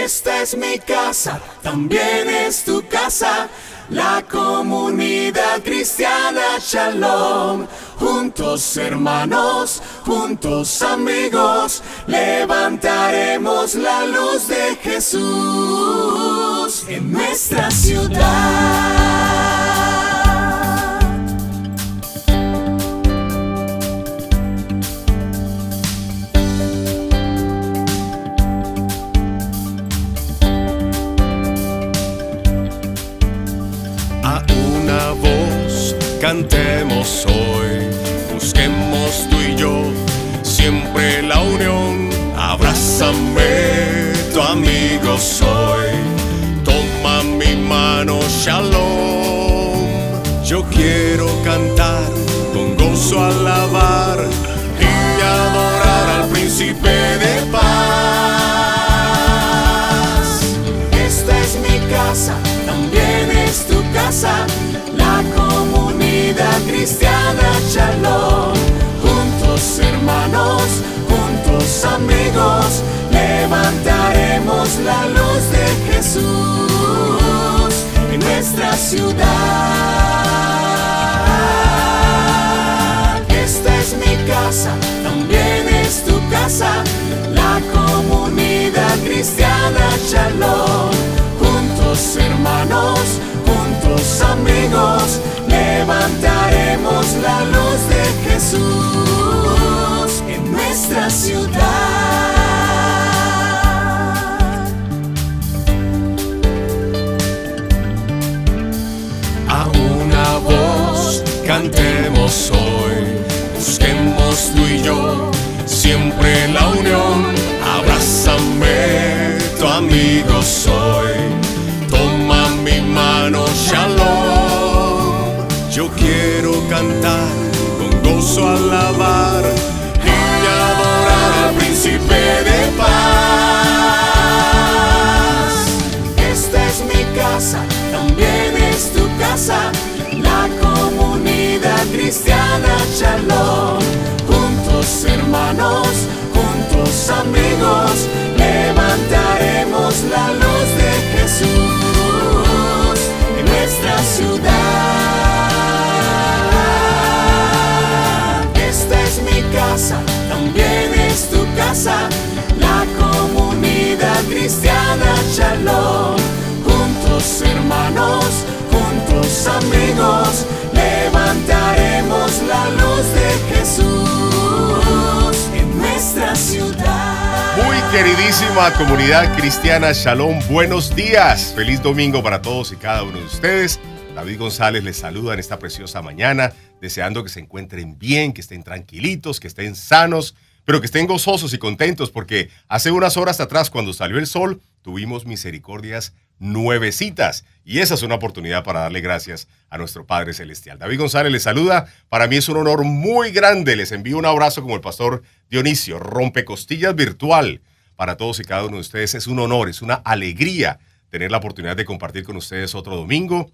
Esta es mi casa, también es tu casa, la comunidad cristiana Shalom. Juntos hermanos, juntos amigos, levantaremos la luz de Jesús en nuestra ciudad. Cantemos hoy, busquemos tú y yo siempre la unión. Abrázame, tu amigo soy. Toma mi mano, Shalom. Yo quiero cantar, con gozo alabar y adorar al príncipe de paz. Esta es mi casa, también es tu casa, la comunidad cristiana Shalom. Juntos hermanos, juntos amigos, levantaremos la luz de Jesús en nuestra ciudad. Esta es mi casa, también es tu casa, la comunidad cristiana Shalom. Juntos hermanos, juntos amigos, levantaremos la luz de Jesús en nuestra ciudad. A una voz cantemos hoy, busquemos tú y yo siempre la unión. Abrázame, tu amigo soy. Toma mi mano, Shalom. Yo quiero cantar, con gozo alabar y adorar al príncipe de paz. Esta es mi casa, también es tu casa, la comunidad cristiana Shalom. Juntos hermanos, juntos amigos, levantaremos la luz de Jesús en nuestra ciudad. Esta es mi casa, también es tu casa, la comunidad cristiana Shalom. Juntos hermanos, juntos amigos, levantaremos la luz de Jesús en nuestra ciudad. Muy queridísima comunidad cristiana Shalom, buenos días. Feliz domingo para todos y cada uno de ustedes. David González les saluda en esta preciosa mañana, deseando que se encuentren bien, que estén tranquilitos, que estén sanos, pero que estén gozosos y contentos, porque hace unas horas atrás, cuando salió el sol, tuvimos misericordias nuevecitas, y esa es una oportunidad para darle gracias a nuestro Padre Celestial. David González les saluda. Para mí es un honor muy grande. Les envío un abrazo como el pastor Dionisio, rompecostillas virtual. Para todos y cada uno de ustedes es un honor, es una alegría tener la oportunidad de compartir con ustedes otro domingo,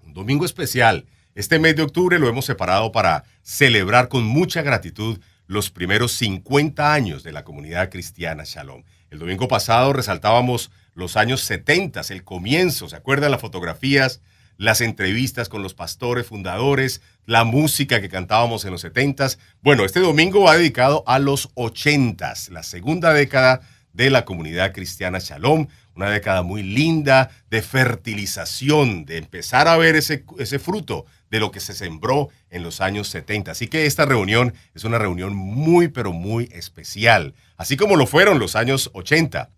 un domingo especial. Este mes de octubre lo hemos separado para celebrar con mucha gratitud los primeros 50 años de la comunidad cristiana Shalom. El domingo pasado resaltábamos los años 70, el comienzo. ¿Se acuerdan las fotografías, las entrevistas con los pastores fundadores, la música que cantábamos en los 70? Bueno, este domingo va dedicado a los 80, la segunda década de la comunidad cristiana Shalom. Una década muy linda de fertilización, de empezar a ver ese fruto de lo que se sembró en los años 70. Así que esta reunión es una reunión muy, pero muy especial, así como lo fueron los años 80.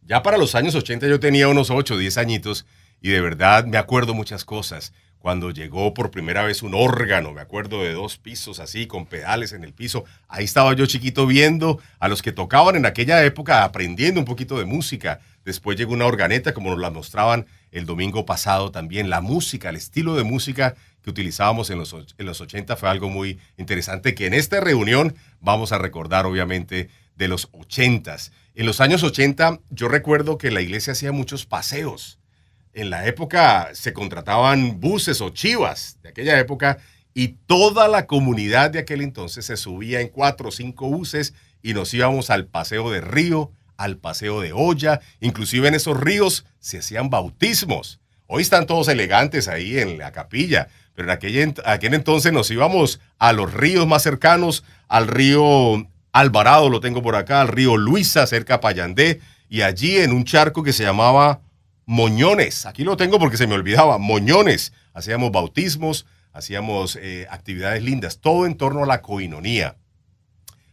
Ya para los años 80 yo tenía unos 8 o 10 añitos y de verdad me acuerdo muchas cosas. Cuando llegó por primera vez un órgano, me acuerdo de 2 pisos así, con pedales en el piso. Ahí estaba yo chiquito viendo a los que tocaban en aquella época, aprendiendo un poquito de música. Después llegó una organeta, como nos la mostraban el domingo pasado también. La música, el estilo de música que utilizábamos en los 80 fue algo muy interesante, que en esta reunión vamos a recordar, obviamente, de los 80s. En los años 80 yo recuerdo que la iglesia hacía muchos paseos. En la época se contrataban buses o chivas de aquella época y toda la comunidad de aquel entonces se subía en 4 o 5 buses y nos íbamos al paseo de río al paseo de olla, inclusive en esos ríos se hacían bautismos. Hoy están todos elegantes ahí en la capilla, pero en aquel entonces nos íbamos a los ríos más cercanos, al río Alvarado, lo tengo por acá, al río Luisa, cerca a Payandé, y allí en un charco que se llamaba Moñones, aquí lo tengo porque se me olvidaba, Moñones, hacíamos bautismos, hacíamos actividades lindas, todo en torno a la coinonía.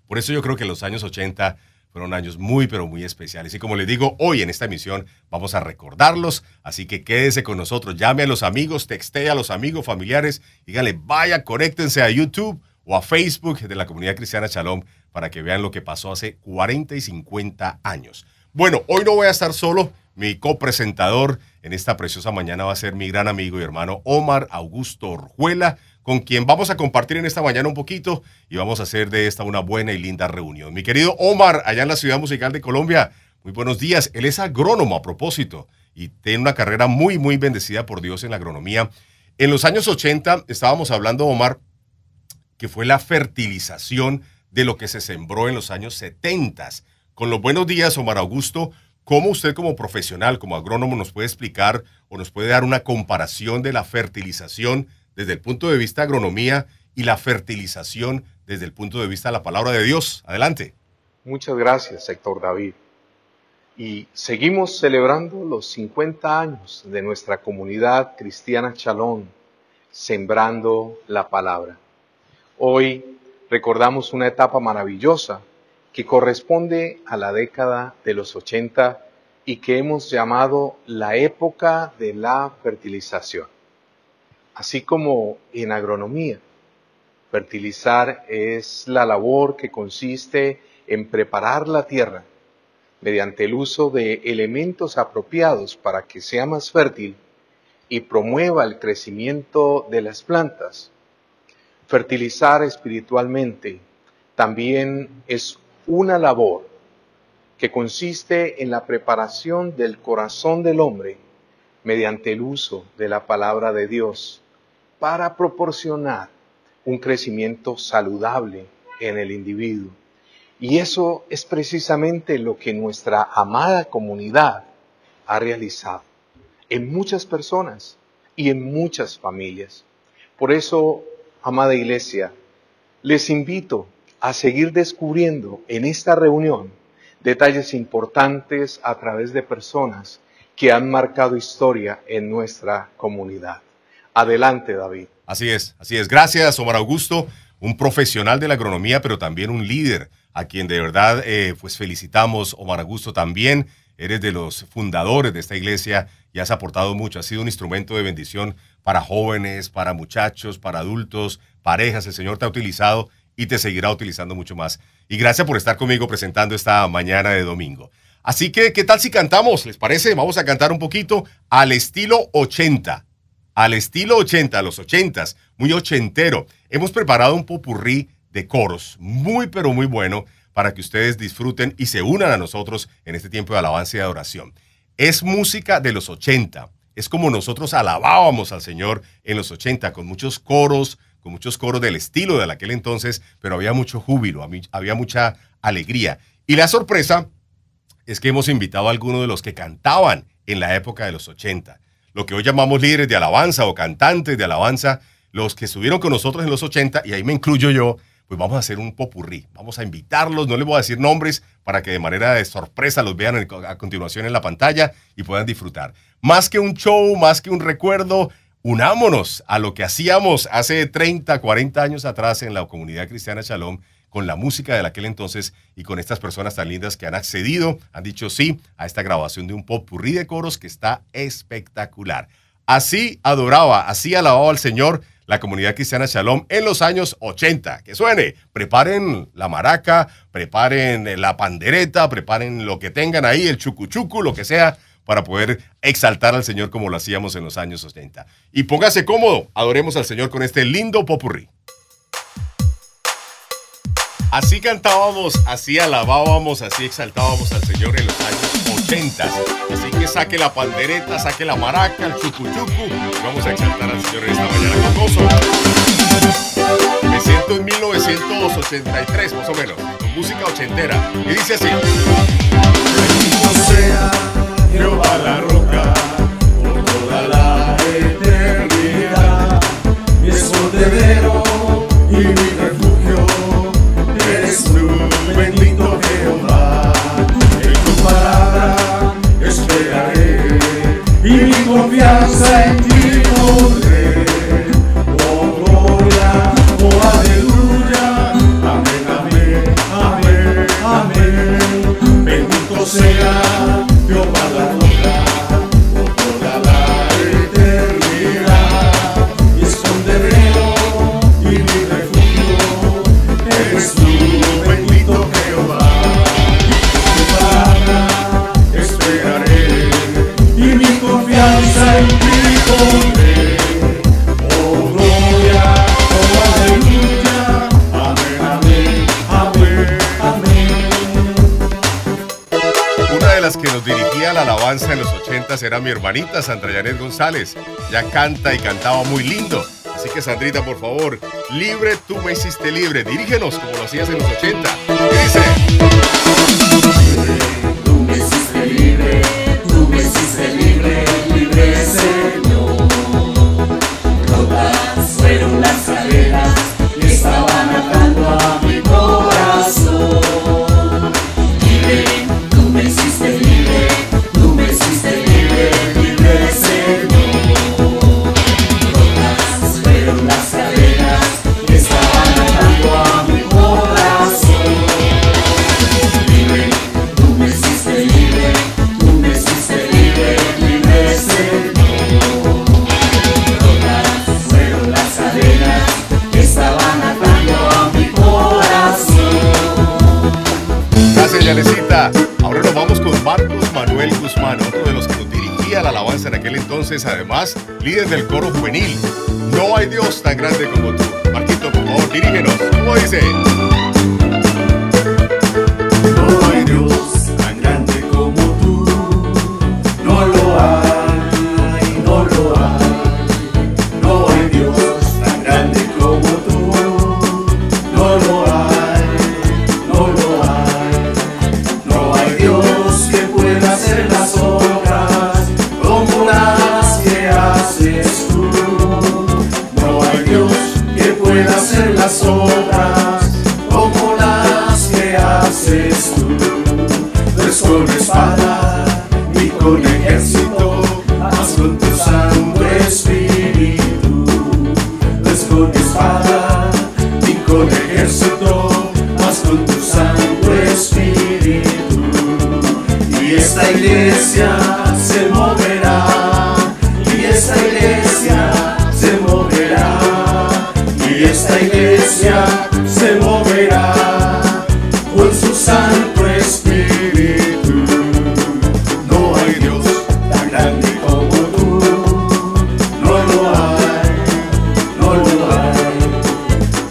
Por eso yo creo que los años 80 fueron años muy, pero muy especiales. Y como les digo, hoy en esta emisión vamos a recordarlos, así que quédese con nosotros, llame a los amigos, textee a los amigos, familiares, díganle, vaya, conéctense a YouTube o a Facebook de la Comunidad Cristiana Shalom para que vean lo que pasó hace 40 y 50 años. Bueno, hoy no voy a estar solo. Mi copresentador en esta preciosa mañana va a ser mi gran amigo y hermano Omar Augusto Orjuela, con quien vamos a compartir en esta mañana un poquito y vamos a hacer de esta una buena y linda reunión. Mi querido Omar, allá en la Ciudad Musical de Colombia, muy buenos días. Él es agrónomo a propósito y tiene una carrera muy, muy bendecida por Dios en la agronomía. En los años 80 estábamos hablando, Omar, que fue la fertilización de lo que se sembró en los años 70. Con los buenos días, Omar Augusto, ¿cómo usted como profesional, como agrónomo, nos puede explicar o nos puede dar una comparación de la fertilización desde el punto de vista de agronomía y la fertilización desde el punto de vista de la palabra de Dios? Adelante. Muchas gracias, Héctor David. Y seguimos celebrando los 50 años de nuestra comunidad cristiana Shalom, sembrando la palabra. Hoy recordamos una etapa maravillosa que corresponde a la década de los 80 y que hemos llamado la época de la fertilización. Así como en agronomía, fertilizar es la labor que consiste en preparar la tierra mediante el uso de elementos apropiados para que sea más fértil y promueva el crecimiento de las plantas. Fertilizar espiritualmente también es una labor que consiste en la preparación del corazón del hombre mediante el uso de la palabra de Dios para proporcionar un crecimiento saludable en el individuo. Y eso es precisamente lo que nuestra amada comunidad ha realizado en muchas personas y en muchas familias. Por eso, amada iglesia, les invito a seguir descubriendo en esta reunión detalles importantes a través de personas que han marcado historia en nuestra comunidad. Adelante, David. Así es, así es. Gracias, Omar Augusto, un profesional de la agronomía, pero también un líder, a quien de verdad pues felicitamos. Omar Augusto, también eres de los fundadores de esta iglesia y has aportado mucho. Has sido un instrumento de bendición para jóvenes, para muchachos, para adultos, parejas. El Señor te ha utilizado y te seguirá utilizando mucho más. Y gracias por estar conmigo presentando esta mañana de domingo. Así que, ¿qué tal si cantamos? ¿Les parece? Vamos a cantar un poquito al estilo 80. Al estilo 80, los 80s, muy ochentero. Hemos preparado un popurrí de coros muy, pero muy bueno para que ustedes disfruten y se unan a nosotros en este tiempo de alabanza y adoración. Es música de los 80. Es como nosotros alabábamos al Señor en los 80, con muchos coros del estilo de aquel entonces, pero había mucho júbilo, había mucha alegría. Y la sorpresa es que hemos invitado a algunos de los que cantaban en la época de los 80. Lo que hoy llamamos líderes de alabanza o cantantes de alabanza, los que estuvieron con nosotros en los 80, y ahí me incluyo yo, pues vamos a hacer un popurrí. Vamos a invitarlos, no les voy a decir nombres para que de manera de sorpresa los vean a continuación en la pantalla y puedan disfrutar. Más que un show, más que un recuerdo, unámonos a lo que hacíamos hace 30, 40 años atrás en la comunidad cristiana Shalom, con la música de aquel entonces y con estas personas tan lindas que han accedido, han dicho sí a esta grabación de un popurrí de coros que está espectacular. Así adoraba, así alababa al Señor la comunidad cristiana Shalom en los años 80. Que suene, preparen la maraca, preparen la pandereta, preparen lo que tengan ahí, el chucuchucu, lo que sea, para poder exaltar al Señor como lo hacíamos en los años 80. Y póngase cómodo, adoremos al Señor con este lindo popurrí. Así cantábamos, así alabábamos, así exaltábamos al Señor en los años 80. Así que saque la pandereta, saque la maraca, el chucuchucu. Y vamos a exaltar al Señor en esta mañana con gozo. Me siento en 1983, más o menos, con música ochentera. Y dice así. sea Jehová la roca por toda la eternidad, mi escondedero y mi refugio, eres tú, bendito Jehová. En tu palabra esperaré y mi confianza en ti pondré. Oh gloria, oh aleluya, amén, amén, amén, amén. Bendito sea Jehová la roca por toda la eternidad, mi escondedero y mi refugio, eres tú, bendito Jehová. En tu palabra esperaré y mi confianza en ti pondré. Oh gloria, oh aleluya, amén, amén, amén, amén. Una de las que nos dirigía la alabanza en los 80s era mi hermanita Sandra Janet González. Ya canta y cantaba muy lindo. Así que Sandrita, por favor, libre, tú me hiciste libre. Dirígenos como lo hacías en los 80. ¿Qué dice? Tú me hiciste libre, tú me hiciste libre, libre Señor. Rotas fueron las cadenas que estaban atando a mi corazón. Libre, tú me hiciste libre, tú me hiciste libre, libre Señor. Rotas fueron las cadenas que estaban atando a mi corazón. Libre, tú me hiciste libre, tú me hiciste libre, libre Señor. Rotas fueron las cadenas que estaban atando a mi corazón. Gracias, Yalecita. Ahora nos vamos con Marcos Manuel Guzmán, otro de los que nos dirigía la alabanza en aquel entonces, además líder del coro juvenil. No hay Dios tan grande como tú. Marquito, por favor, dirígenos. ¿Cómo dice? No hay Dios tan grande como tú, no lo hay, no lo hay. No hay Dios tan grande como tú, no lo hay, no lo hay. No hay Dios que pueda hacer las obras como las que haces tú. No hay Dios que pueda hacer las obras como las que haces tú. No es con espada ni con ejército, mas con tu Santo Espíritu. No es con espada ni con ejército, mas con tu Santo Espíritu. Y esta iglesia se moverá, y esta iglesia se moverá, y esta iglesia se moverá con su Santo Espíritu. No hay Dios tan grande como tú, no lo hay, no lo hay.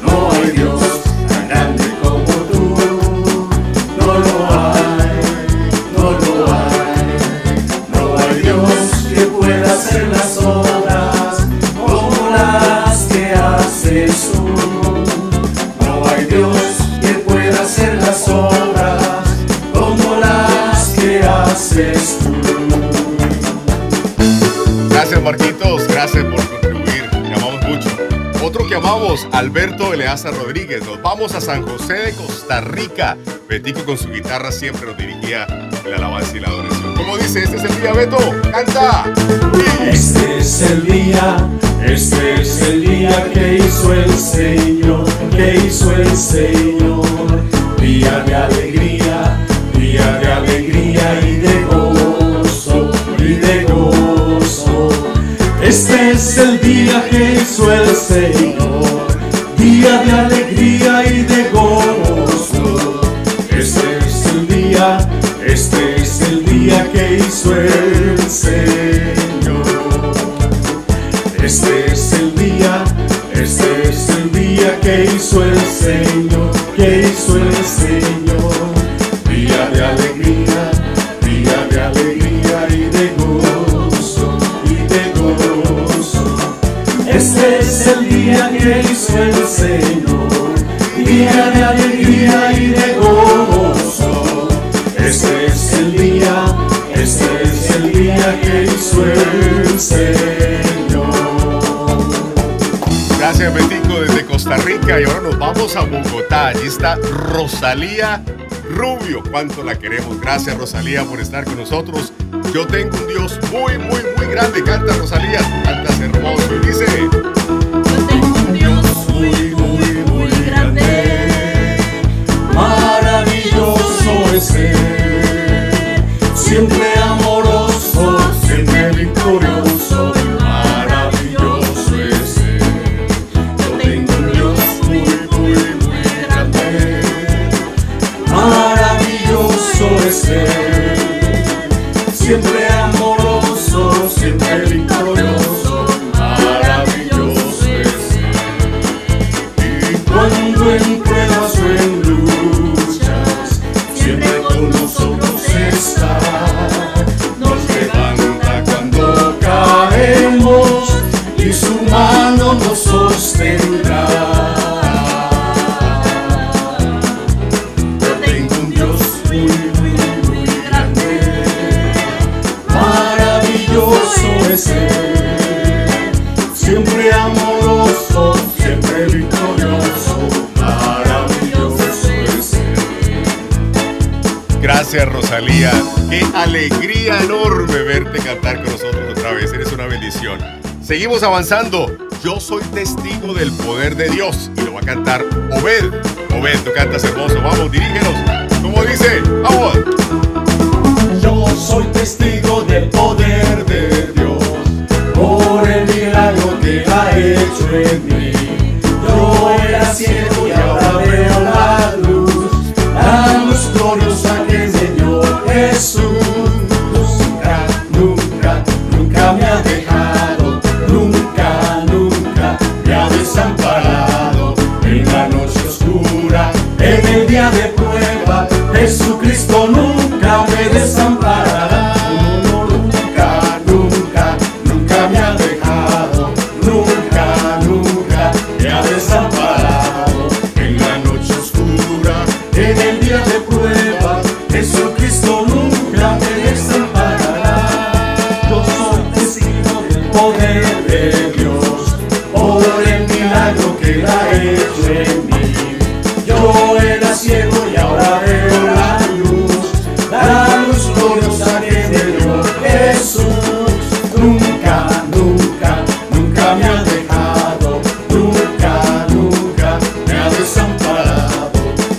No hay Dios tan grande como tú, no lo hay, no lo hay. No hay Dios que pueda hacer las obras como las que haces tú. No hay Dios que pueda hacer las obras como las que haces tú. Gracias, Marquitos. Gracias por contribuir. Te amamos mucho. Otro que amamos, Alberto Eleazar Rodríguez. Nos vamos a San José de Costa Rica. Betico con su guitarra siempre nos dirigía en la alabanza y la adoración. ¿Cómo dice? Este es el día, Beto. ¡Canta! Este es el día, este es el día que hizo el Señor, que hizo el Señor. Día de alegría y de gozo, y de gozo. Este es el día que hizo el Señor, día de alegría y de gozo. Este es el día que hizo el Señor. Este es el día que hizo el Señor, que hizo el Señor. Día de alegría y de gozo, y de gozo. Este es el día que que hizo el Señor. Gracias, Betico, desde Costa Rica. Y ahora nos vamos a Bogotá. Allí está Rosalía Rubio. ¿Cuánto la queremos? Gracias, Rosalía, por estar con nosotros. Yo tengo un Dios muy, muy, muy grande. Canta, Rosalía. Cantas hermoso. Y dice: Yo tengo un Dios muy, muy, muy grande. Maravilloso es Él, siempre amoroso, siempre victorioso. Maravilloso es Él. Yo tengo un Dios muy, muy, muy grande. Maravilloso es Él, siempre amoroso, siempre victorioso. Maravilloso es Él. Y cuando en pruebas o en luchas, siempre con nosotros está. Nos levanta cuando caemos y su mano nos sostendrá. Yo tengo un Dios muy, muy, muy grande. Maravilloso es Él, siempre amoroso, siempre victorioso. Maravilloso es Él. gracias, Rosalía. Qué alegría enorme verte cantar con nosotros otra vez. Eres una bendición. Seguimos avanzando. Yo soy testigo del poder de Dios. Y lo va a cantar Obed. Obed, tú cantas hermoso. Vamos, dirígenos. ¿Cómo dice? Vamos. Yo soy testigo del poder de Dios, por el milagro que ha hecho en mí. Yo era ciego y ahora veo la luz gloriosa que me dio Jesús. Nunca, nunca, nunca me ha dejado, nunca, nunca me ha desamparado. En la noche oscura, en el día de prueba, Jesucristo nunca me desamparará. No, nunca, nunca, nunca me ha dejado, nunca, nunca me ha desamparado. En la noche oscura, en el día de prueba, Jesucristo nunca me desamparará. Yo soy testigo del poder de Dios, por el milagro que Él ha hecho en mí. Yo era ciego y ahora veo la luz gloriosa que me dio Jesús. Nunca, nunca, nunca me ha dejado, nunca, nunca me ha desamparado.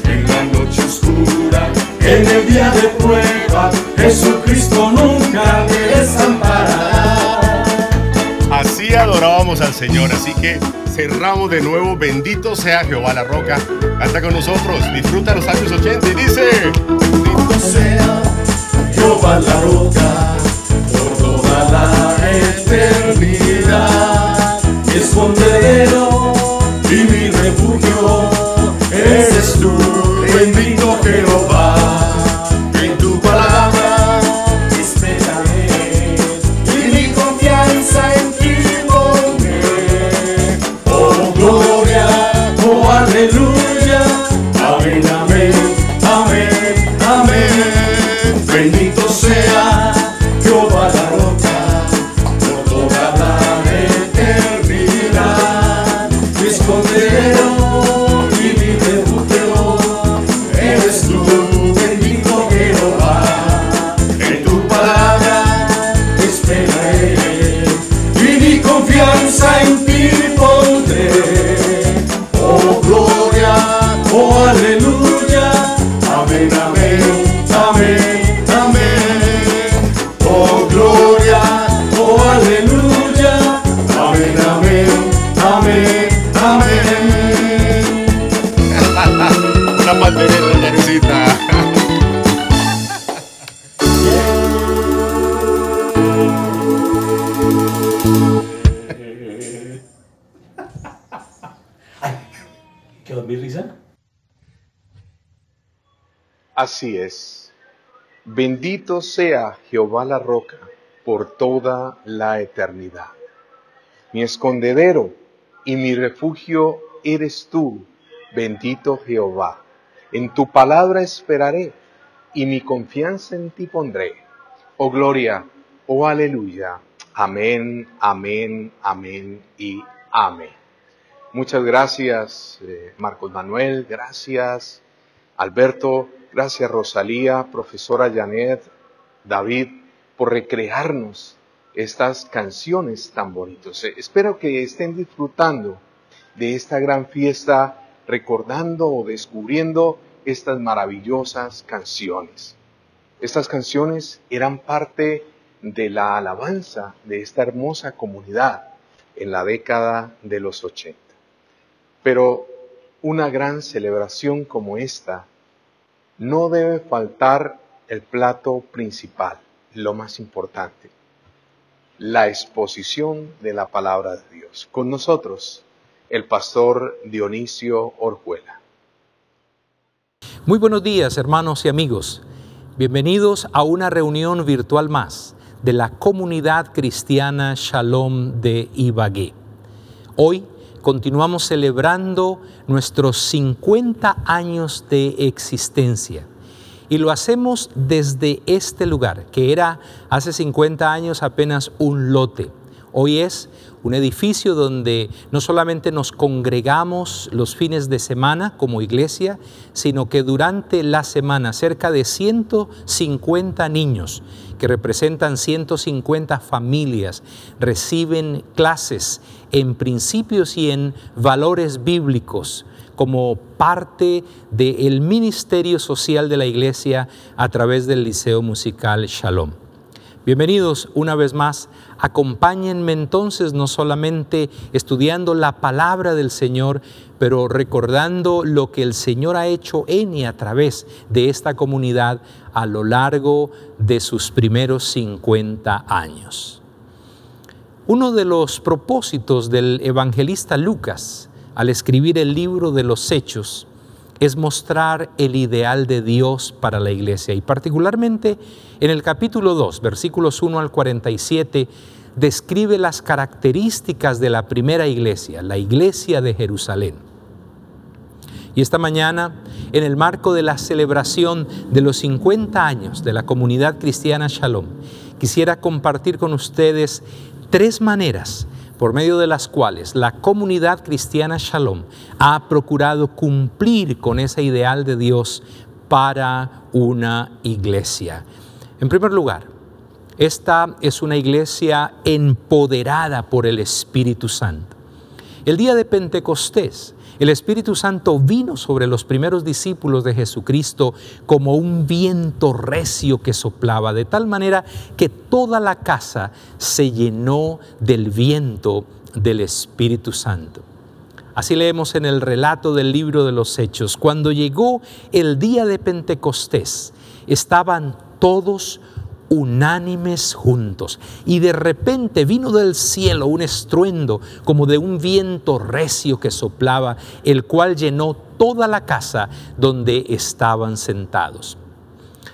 En la noche oscura, en el día de prueba, Jesucristo nunca me desamparará. Así adorábamos al Señor. Así que cerramos de nuevo. Bendito sea Jehová la roca. Canta con nosotros. Disfruta los años 80 y dice: Bendito sea Jehová la roca por toda la eternidad. Mi escondedero y mi refugio eres tú, bendito Jehová. En tu palabra esperaré y mi confianza en ti pondré. Oh gloria, oh aleluya, amén, amén, amén, amén. Bendito sea Jehová la roca por toda la eternidad. Mi escondedero y mi refugio eres tú, bendito Jehová. En tu palabra esperaré y mi confianza en ti pondré. Oh gloria, oh aleluya, amén, amén, amén, amén. Oh gloria, oh aleluya, amén, amén, amén, amén. una pandereta, Teresita. ¿Quedó mi risa? Así es. Bendito sea Jehová la roca por toda la eternidad. Mi escondedero y mi refugio eres tú, bendito Jehová. En tu palabra esperaré y mi confianza en ti pondré. Oh gloria, Oh, aleluya. Amén, amén, amén y amén. Muchas gracias, Marcos Manuel, gracias, Alberto, gracias, Rosalía, profesora Janet, David, por recrearnos estas canciones tan bonitas. Espero que estén disfrutando de esta gran fiesta, recordando o descubriendo estas maravillosas canciones. Estas canciones eran parte de la alabanza de esta hermosa comunidad en la década de los 80. Pero una gran celebración como esta no debe faltar el plato principal, lo más importante, la exposición de la palabra de Dios. Con nosotros, el pastor Dionisio Orjuela. Muy buenos días, hermanos y amigos. Bienvenidos a una reunión virtual más de la comunidad cristiana Shalom de Ibagué. Hoy continuamos celebrando nuestros 50 años de existencia y lo hacemos desde este lugar, que era hace 50 años apenas un lote. Hoy es un edificio donde no solamente nos congregamos los fines de semana como iglesia, sino que durante la semana cerca de 150 niños, que representan 150 familias, reciben clases en principios y en valores bíblicos como parte del ministerio social de la iglesia a través del Liceo Musical Shalom. Bienvenidos una vez más. Acompáñenme entonces no solamente estudiando la palabra del Señor, pero recordando lo que el Señor ha hecho en y a través de esta comunidad a lo largo de sus primeros 50 años. Uno de los propósitos del evangelista Lucas al escribir el libro de los Hechos es mostrar el ideal de Dios para la iglesia, y particularmente en el capítulo 2, versículos 1 al 47, describe las características de la primera iglesia, la iglesia de Jerusalén. Y esta mañana, en el marco de la celebración de los 50 años de la comunidad cristiana Shalom, quisiera compartir con ustedes 3 maneras por medio de las cuales la comunidad cristiana Shalom ha procurado cumplir con ese ideal de Dios para una iglesia. En primer lugar, esta es una iglesia empoderada por el Espíritu Santo. El día de Pentecostés, el Espíritu Santo vino sobre los primeros discípulos de Jesucristo como un viento recio que soplaba, de tal manera que toda la casa se llenó del viento del Espíritu Santo. Así leemos en el relato del libro de los Hechos. Cuando llegó el día de Pentecostés, estaban todos unánimes juntos, y de repente vino del cielo un estruendo como de un viento recio que soplaba, el cual llenó toda la casa donde estaban sentados.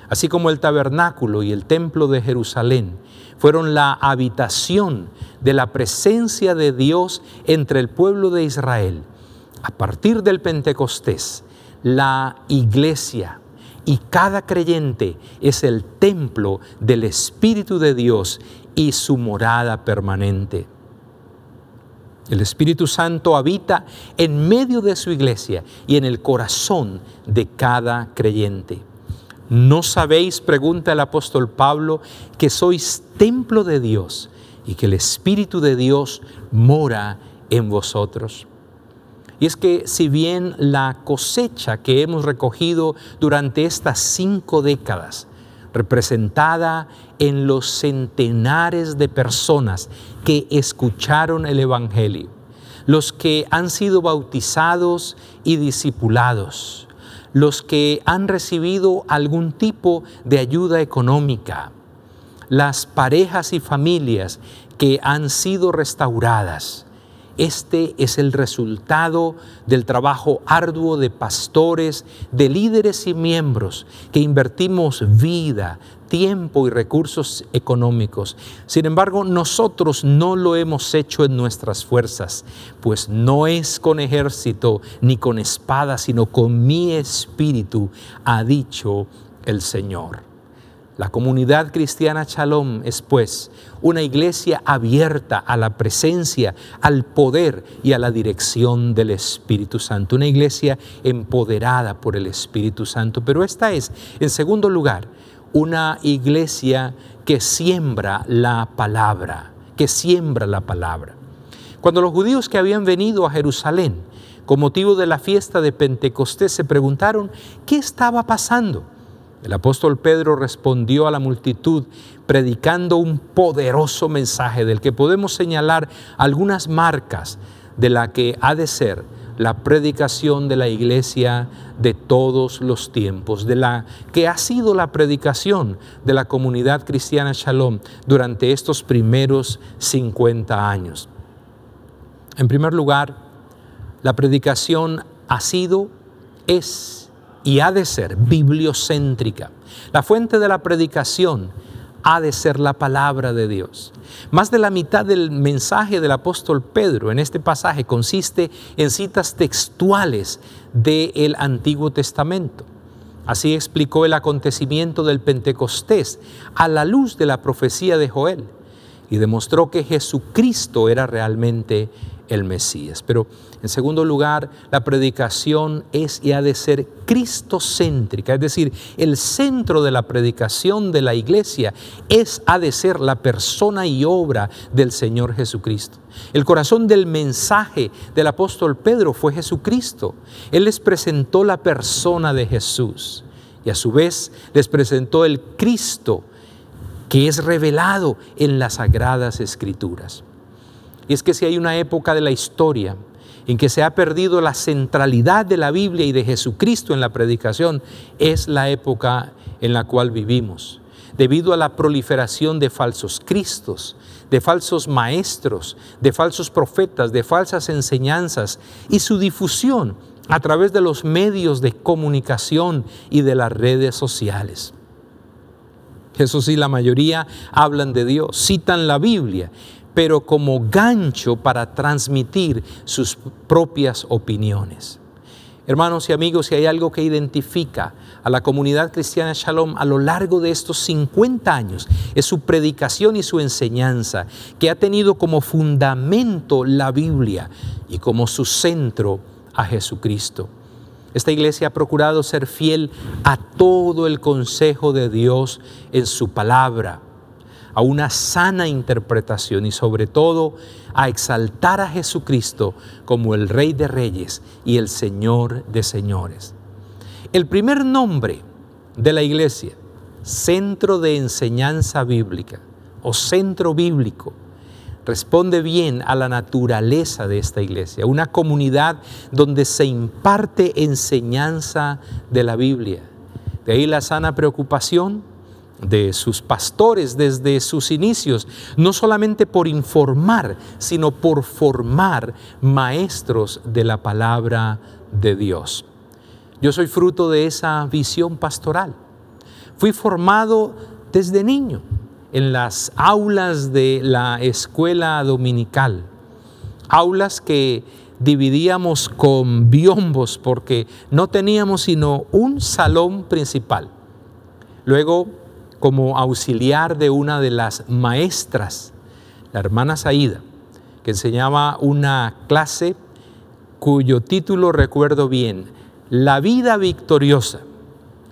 Así como el tabernáculo y el templo de Jerusalén fueron la habitación de la presencia de Dios entre el pueblo de Israel, a partir del Pentecostés, la iglesia y cada creyente es el templo del Espíritu de Dios y su morada permanente. El Espíritu Santo habita en medio de su iglesia y en el corazón de cada creyente. ¿No sabéis, pregunta el apóstol Pablo, que sois templo de Dios y que el Espíritu de Dios mora en vosotros? Y es que si bien la cosecha que hemos recogido durante estas 5 décadas, representada en los centenares de personas que escucharon el Evangelio, los que han sido bautizados y discipulados, los que han recibido algún tipo de ayuda económica, las parejas y familias que han sido restauradas, este es el resultado del trabajo arduo de pastores, de líderes y miembros que invertimos vida, tiempo y recursos económicos. Sin embargo, nosotros no lo hemos hecho en nuestras fuerzas, pues no es con ejército ni con espada, sino con mi espíritu, ha dicho el Señor. La comunidad cristiana Shalom es, pues, una iglesia abierta a la presencia, al poder y a la dirección del Espíritu Santo. Una iglesia empoderada por el Espíritu Santo. Pero esta es, en segundo lugar, una iglesia que siembra la palabra, Cuando los judíos que habían venido a Jerusalén con motivo de la fiesta de Pentecostés se preguntaron qué estaba pasando, el apóstol Pedro respondió a la multitud predicando un poderoso mensaje del que podemos señalar algunas marcas de la que ha de ser la predicación de la iglesia de todos los tiempos, de la que ha sido la predicación de la comunidad cristiana Shalom durante estos primeros 50 años. En primer lugar, la predicación ha sido, es y ha de ser bibliocéntrica. La fuente de la predicación ha de ser la palabra de Dios. Más de la mitad del mensaje del apóstol Pedro en este pasaje consiste en citas textuales del Antiguo Testamento. Así explicó el acontecimiento del Pentecostés a la luz de la profecía de Joel y demostró que Jesucristo era realmente el Mesías. Pero en segundo lugar, la predicación es y ha de ser cristocéntrica, es decir, el centro de la predicación de la iglesia ha de ser la persona y obra del Señor Jesucristo. El corazón del mensaje del apóstol Pedro fue Jesucristo. Él les presentó la persona de Jesús y a su vez les presentó el Cristo que es revelado en las Sagradas Escrituras. Y es que si hay una época de la historia en que se ha perdido la centralidad de la Biblia y de Jesucristo en la predicación, es la época en la cual vivimos. Debido a la proliferación de falsos cristos, de falsos maestros, de falsos profetas, de falsas enseñanzas y su difusión a través de los medios de comunicación y de las redes sociales. Eso sí, la mayoría hablan de Dios, citan la Biblia, pero como gancho para transmitir sus propias opiniones. Hermanos y amigos, si hay algo que identifica a la comunidad cristiana Shalom a lo largo de estos 50 años, es su predicación y su enseñanza, que ha tenido como fundamento la Biblia y como su centro a Jesucristo. Esta iglesia ha procurado ser fiel a todo el consejo de Dios en su palabra, a una sana interpretación y sobre todo a exaltar a Jesucristo como el Rey de Reyes y el Señor de Señores. El primer nombre de la iglesia, Centro de Enseñanza Bíblica o Centro Bíblico, responde bien a la naturaleza de esta iglesia, una comunidad donde se imparte enseñanza de la Biblia. De ahí la sana preocupación de sus pastores desde sus inicios, no solamente por informar, sino por formar maestros de la palabra de Dios. Yo soy fruto de esa visión pastoral. Fui formado desde niño en las aulas de la escuela dominical, aulas que dividíamos con biombos porque no teníamos sino un salón principal. Luego, como auxiliar de una de las maestras, la hermana Saída, que enseñaba una clase cuyo título recuerdo bien, La vida victoriosa,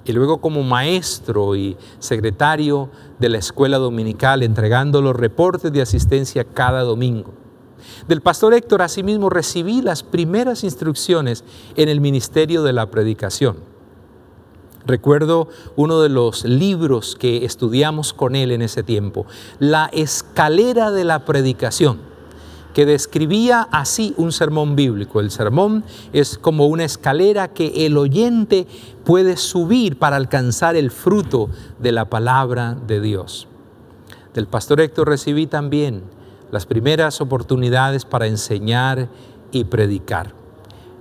y luego como maestro y secretario de la escuela dominical, entregando los reportes de asistencia cada domingo. Del pastor Héctor asimismo recibí las primeras instrucciones en el ministerio de la predicación. Recuerdo uno de los libros que estudiamos con él en ese tiempo, La escalera de la predicación, que describía así un sermón bíblico. El sermón es como una escalera que el oyente puede subir para alcanzar el fruto de la palabra de Dios. Del pastor Héctor recibí también las primeras oportunidades para enseñar y predicar.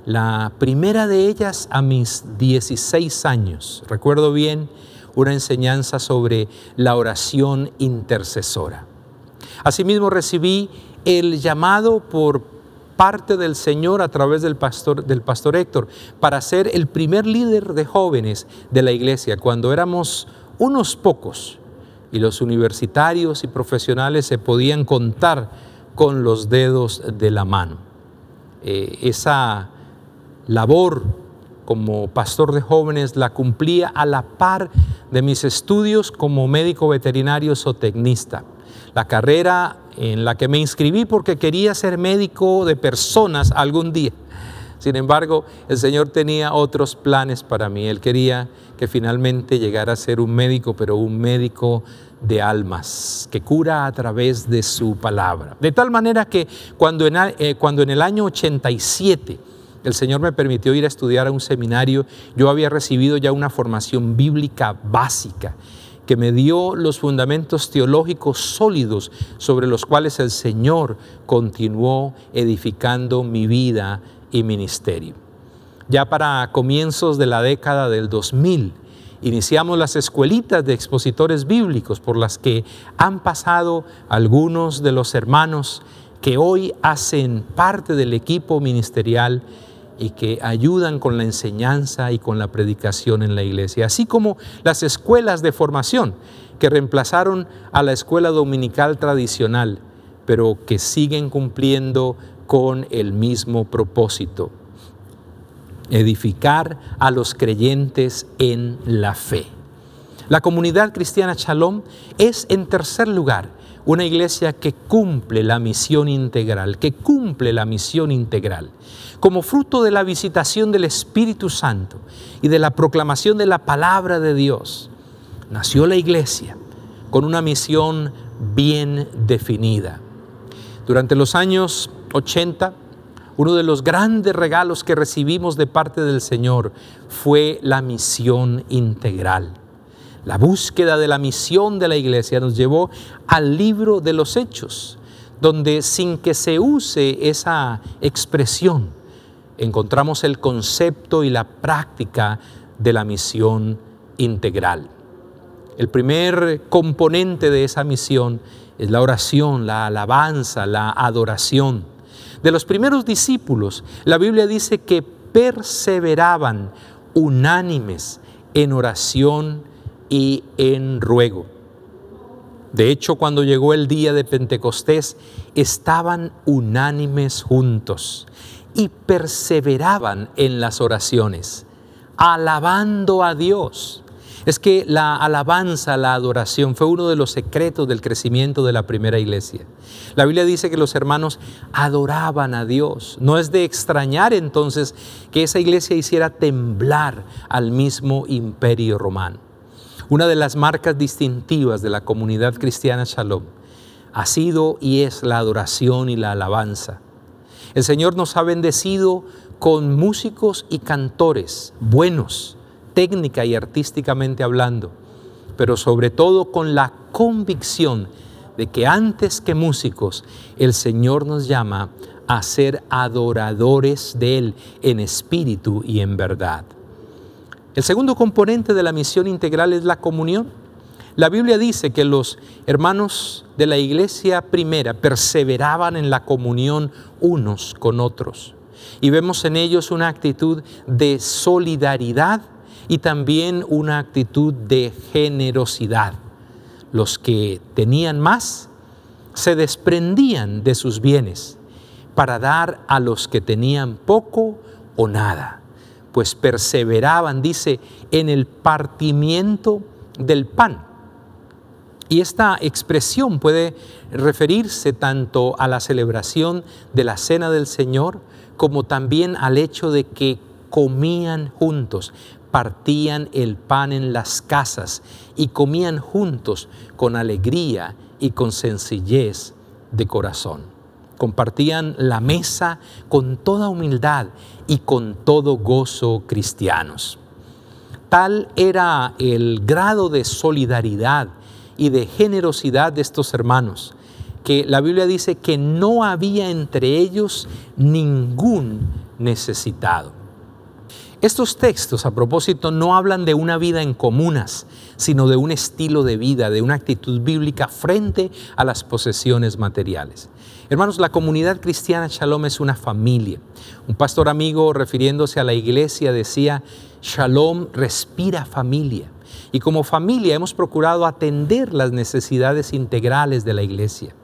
La primera de ellas a mis 16 años, recuerdo bien, una enseñanza sobre la oración intercesora. Asimismo recibí el llamado por parte del Señor a través del pastor Héctor para ser el primer líder de jóvenes de la iglesia cuando éramos unos pocos, y los universitarios y profesionales se podían contar con los dedos de la mano. Esa labor como pastor de jóvenes la cumplía a la par de mis estudios como médico veterinario zootecnista. La carrera en la que me inscribí porque quería ser médico de personas algún día. Sin embargo, el Señor tenía otros planes para mí. Él quería que finalmente llegara a ser un médico, pero un médico de almas, que cura a través de su palabra. De tal manera que cuando en el año 87 el Señor me permitió ir a estudiar a un seminario, yo había recibido ya una formación bíblica básica que me dio los fundamentos teológicos sólidos sobre los cuales el Señor continuó edificando mi vida y ministerio. Ya para comienzos de la década del 2000, iniciamos las escuelitas de expositores bíblicos por las que han pasado algunos de los hermanos que hoy hacen parte del equipo ministerial y que ayudan con la enseñanza y con la predicación en la iglesia, así como las escuelas de formación que reemplazaron a la escuela dominical tradicional, pero que siguen cumpliendo con el mismo propósito: edificar a los creyentes en la fe. La comunidad cristiana Shalom es, en tercer lugar, una iglesia que cumple la misión integral, como fruto de la visitación del Espíritu Santo y de la proclamación de la palabra de Dios. Nació la iglesia con una misión bien definida. Durante los años 80, uno de los grandes regalos que recibimos de parte del Señor fue la misión integral. La búsqueda de la misión de la iglesia nos llevó al libro de los Hechos, donde, sin que se use esa expresión, encontramos el concepto y la práctica de la misión integral. El primer componente de esa misión es la oración, la alabanza, la adoración. De los primeros discípulos, la Biblia dice que perseveraban unánimes en oración y en ruego. De hecho, cuando llegó el día de Pentecostés, estaban unánimes juntos y perseveraban en las oraciones, alabando a Dios. Es que la alabanza, la adoración fue uno de los secretos del crecimiento de la primera iglesia. La Biblia dice que los hermanos adoraban a Dios. No es de extrañar entonces que esa iglesia hiciera temblar al mismo imperio romano. Una de las marcas distintivas de la comunidad cristiana Shalom ha sido y es la adoración y la alabanza. El Señor nos ha bendecido con músicos y cantores buenos, técnica y artísticamente hablando, pero sobre todo con la convicción de que antes que músicos, el Señor nos llama a ser adoradores de Él en espíritu y en verdad. El segundo componente de la misión integral es la comunión. La Biblia dice que los hermanos de la iglesia primera perseveraban en la comunión unos con otros. Y vemos en ellos una actitud de solidaridad y también una actitud de generosidad. Los que tenían más se desprendían de sus bienes para dar a los que tenían poco o nada. Pues perseveraban, dice, en el partimiento del pan. Y esta expresión puede referirse tanto a la celebración de la Cena del Señor, como también al hecho de que comían juntos, partían el pan en las casas y comían juntos con alegría y con sencillez de corazón. Compartían la mesa con toda humildad y con todo gozo cristianos. Tal era el grado de solidaridad y de generosidad de estos hermanos, que la Biblia dice que no había entre ellos ningún necesitado. Estos textos, a propósito, no hablan de una vida en comunas, sino de un estilo de vida, de una actitud bíblica frente a las posesiones materiales. Hermanos, la comunidad cristiana Shalom es una familia. Un pastor amigo, refiriéndose a la iglesia, decía: Shalom respira familia. Y como familia hemos procurado atender las necesidades integrales de la iglesia.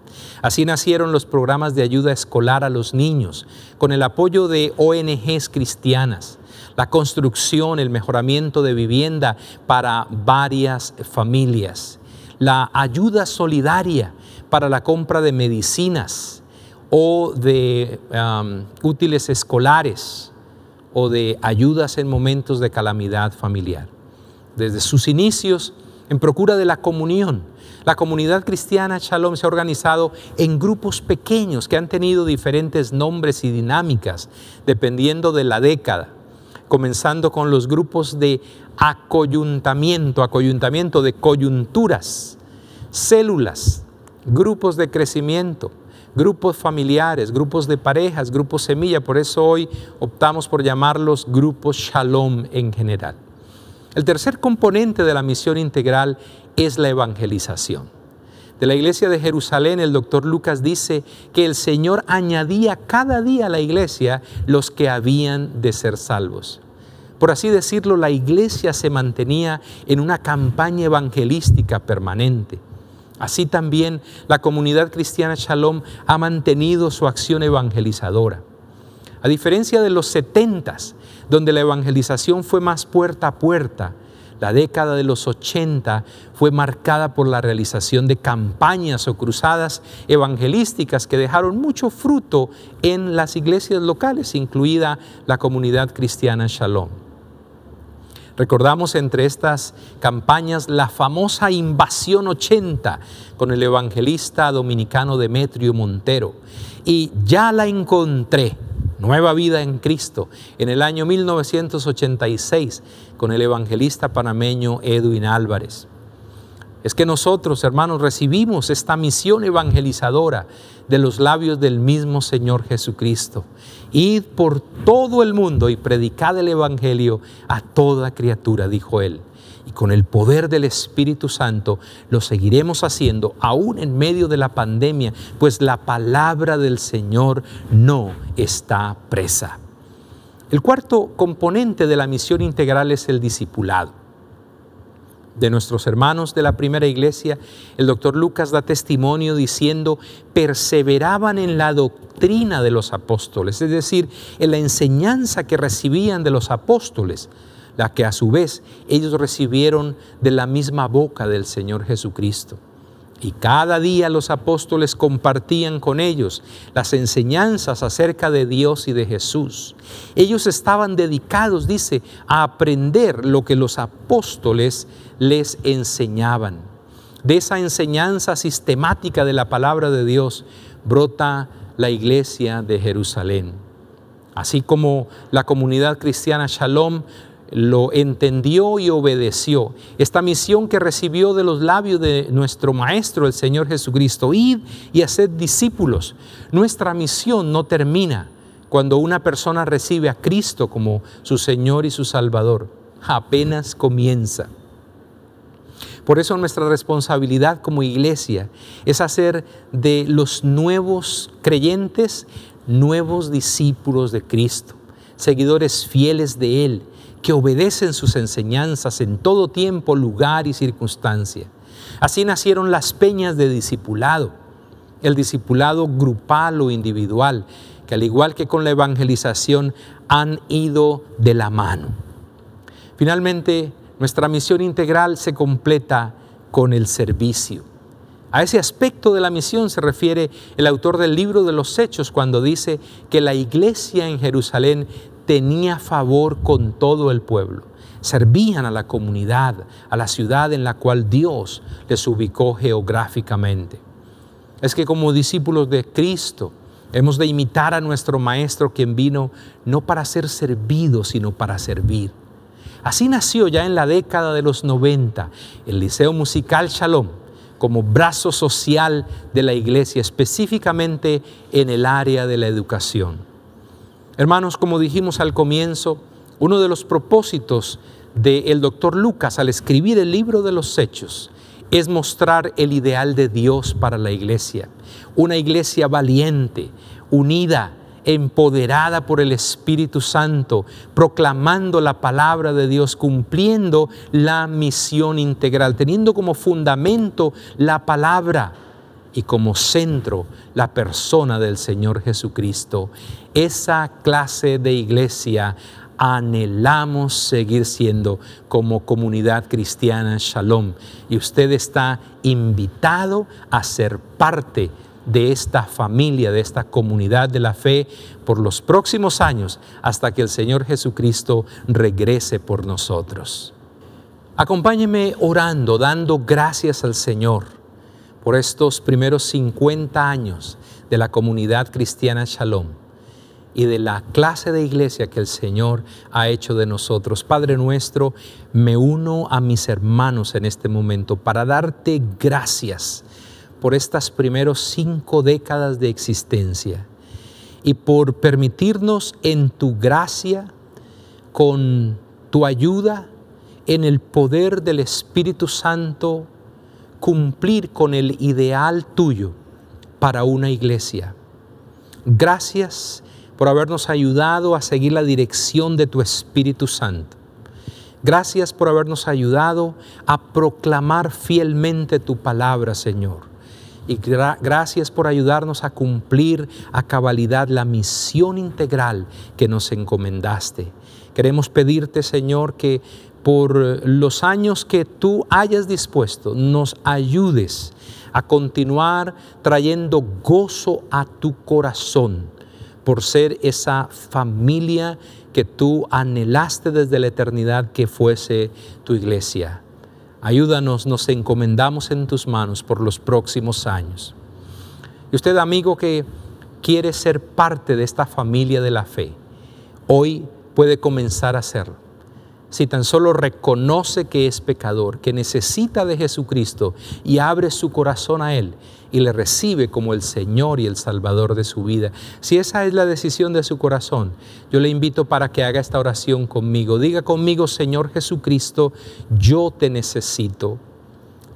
Así nacieron los programas de ayuda escolar a los niños, con el apoyo de ONGs cristianas, la construcción, el mejoramiento de vivienda para varias familias, la ayuda solidaria para la compra de medicinas o de útiles escolares o de ayudas en momentos de calamidad familiar. Desde sus inicios, en procura de la comunión, la comunidad cristiana Shalom se ha organizado en grupos pequeños que han tenido diferentes nombres y dinámicas dependiendo de la década, comenzando con los grupos de acoyuntamiento de coyunturas, células, grupos de crecimiento, grupos familiares, grupos de parejas, grupos semilla. Por eso hoy optamos por llamarlos grupos Shalom en general. El tercer componente de la misión integral es la evangelización. De la iglesia de Jerusalén, el doctor Lucas dice que el Señor añadía cada día a la iglesia los que habían de ser salvos. Por así decirlo, la iglesia se mantenía en una campaña evangelística permanente. Así también la comunidad cristiana Shalom ha mantenido su acción evangelizadora. A diferencia de los 70s, donde la evangelización fue más puerta a puerta, la década de los 80 fue marcada por la realización de campañas o cruzadas evangelísticas que dejaron mucho fruto en las iglesias locales, incluida la comunidad cristiana Shalom. Recordamos entre estas campañas la famosa Invasión 80 con el evangelista dominicano Demetrio Montero. Y ya la encontré, Nueva Vida en Cristo, en el año 1986 con el evangelista panameño Edwin Álvarez. Es que nosotros, hermanos, recibimos esta misión evangelizadora de los labios del mismo Señor Jesucristo. Id por todo el mundo y predicad el evangelio a toda criatura, dijo Él. Y con el poder del Espíritu Santo lo seguiremos haciendo aún en medio de la pandemia, pues la palabra del Señor no está presa. El cuarto componente de la misión integral es el discipulado. De nuestros hermanos de la primera iglesia, el doctor Lucas da testimonio diciendo: perseveraban en la doctrina de los apóstoles, es decir, en la enseñanza que recibían de los apóstoles, la que a su vez ellos recibieron de la misma boca del Señor Jesucristo. Y cada día los apóstoles compartían con ellos las enseñanzas acerca de Dios y de Jesús. Ellos estaban dedicados, dice, a aprender lo que los apóstoles les enseñaban. De esa enseñanza sistemática de la palabra de Dios brota la iglesia de Jerusalén. Así como la comunidad cristiana Shalom lo entendió y obedeció esta misión que recibió de los labios de nuestro Maestro, el Señor Jesucristo: id y haced discípulos. Nuestra misión no termina cuando una persona recibe a Cristo como su Señor y su Salvador, apenas comienza. Por eso nuestra responsabilidad como iglesia es hacer de los nuevos creyentes nuevos discípulos de Cristo, seguidores fieles de Él, que obedecen sus enseñanzas en todo tiempo, lugar y circunstancia. Así nacieron las peñas de discipulado, el discipulado grupal o individual, que al igual que con la evangelización han ido de la mano. Finalmente, nuestra misión integral se completa con el servicio. A ese aspecto de la misión se refiere el autor del libro de los Hechos cuando dice que la iglesia en Jerusalén tenía favor con todo el pueblo. Servían a la comunidad, a la ciudad en la cual Dios les ubicó geográficamente. Es que como discípulos de Cristo hemos de imitar a nuestro Maestro, quien vino no para ser servido, sino para servir. Así nació ya en la década de los 90 el Liceo Musical Shalom como brazo social de la iglesia, específicamente en el área de la educación. Hermanos, como dijimos al comienzo, Uno de los propósitos del doctor Lucas al escribir el libro de los Hechos es mostrar el ideal de Dios para la iglesia. Una iglesia valiente, unida, empoderada por el Espíritu Santo, proclamando la palabra de Dios, cumpliendo la misión integral, teniendo como fundamento la palabra y como centro la persona del Señor Jesucristo. Esa clase de iglesia anhelamos seguir siendo como comunidad cristiana Shalom, y usted está invitado a ser parte de esta familia, de esta comunidad de la fe por los próximos años hasta que el Señor Jesucristo regrese por nosotros. Acompáñeme orando, dando gracias al Señor por estos primeros 50 años de la comunidad cristiana Shalom y de la clase de iglesia que el Señor ha hecho de nosotros. Padre nuestro, me uno a mis hermanos en este momento para darte gracias por estas primeros 5 décadas de existencia y por permitirnos en tu gracia, con tu ayuda, en el poder del Espíritu Santo, cumplir con el ideal tuyo para una iglesia. Gracias por habernos ayudado a seguir la dirección de tu Espíritu Santo. Gracias por habernos ayudado a proclamar fielmente tu palabra, Señor. Y gracias por ayudarnos a cumplir a cabalidad la misión integral que nos encomendaste. Queremos pedirte, Señor, que por los años que tú hayas dispuesto, nos ayudes a continuar trayendo gozo a tu corazón por ser esa familia que tú anhelaste desde la eternidad que fuese tu iglesia. Ayúdanos, nos encomendamos en tus manos por los próximos años. Y usted, amigo, que quiere ser parte de esta familia de la fe, hoy puede comenzar a hacerlo. Si tan solo reconoce que es pecador, que necesita de Jesucristo y abre su corazón a Él y le recibe como el Señor y el Salvador de su vida. Si esa es la decisión de su corazón, yo le invito para que haga esta oración conmigo. Diga conmigo: Señor Jesucristo, yo te necesito.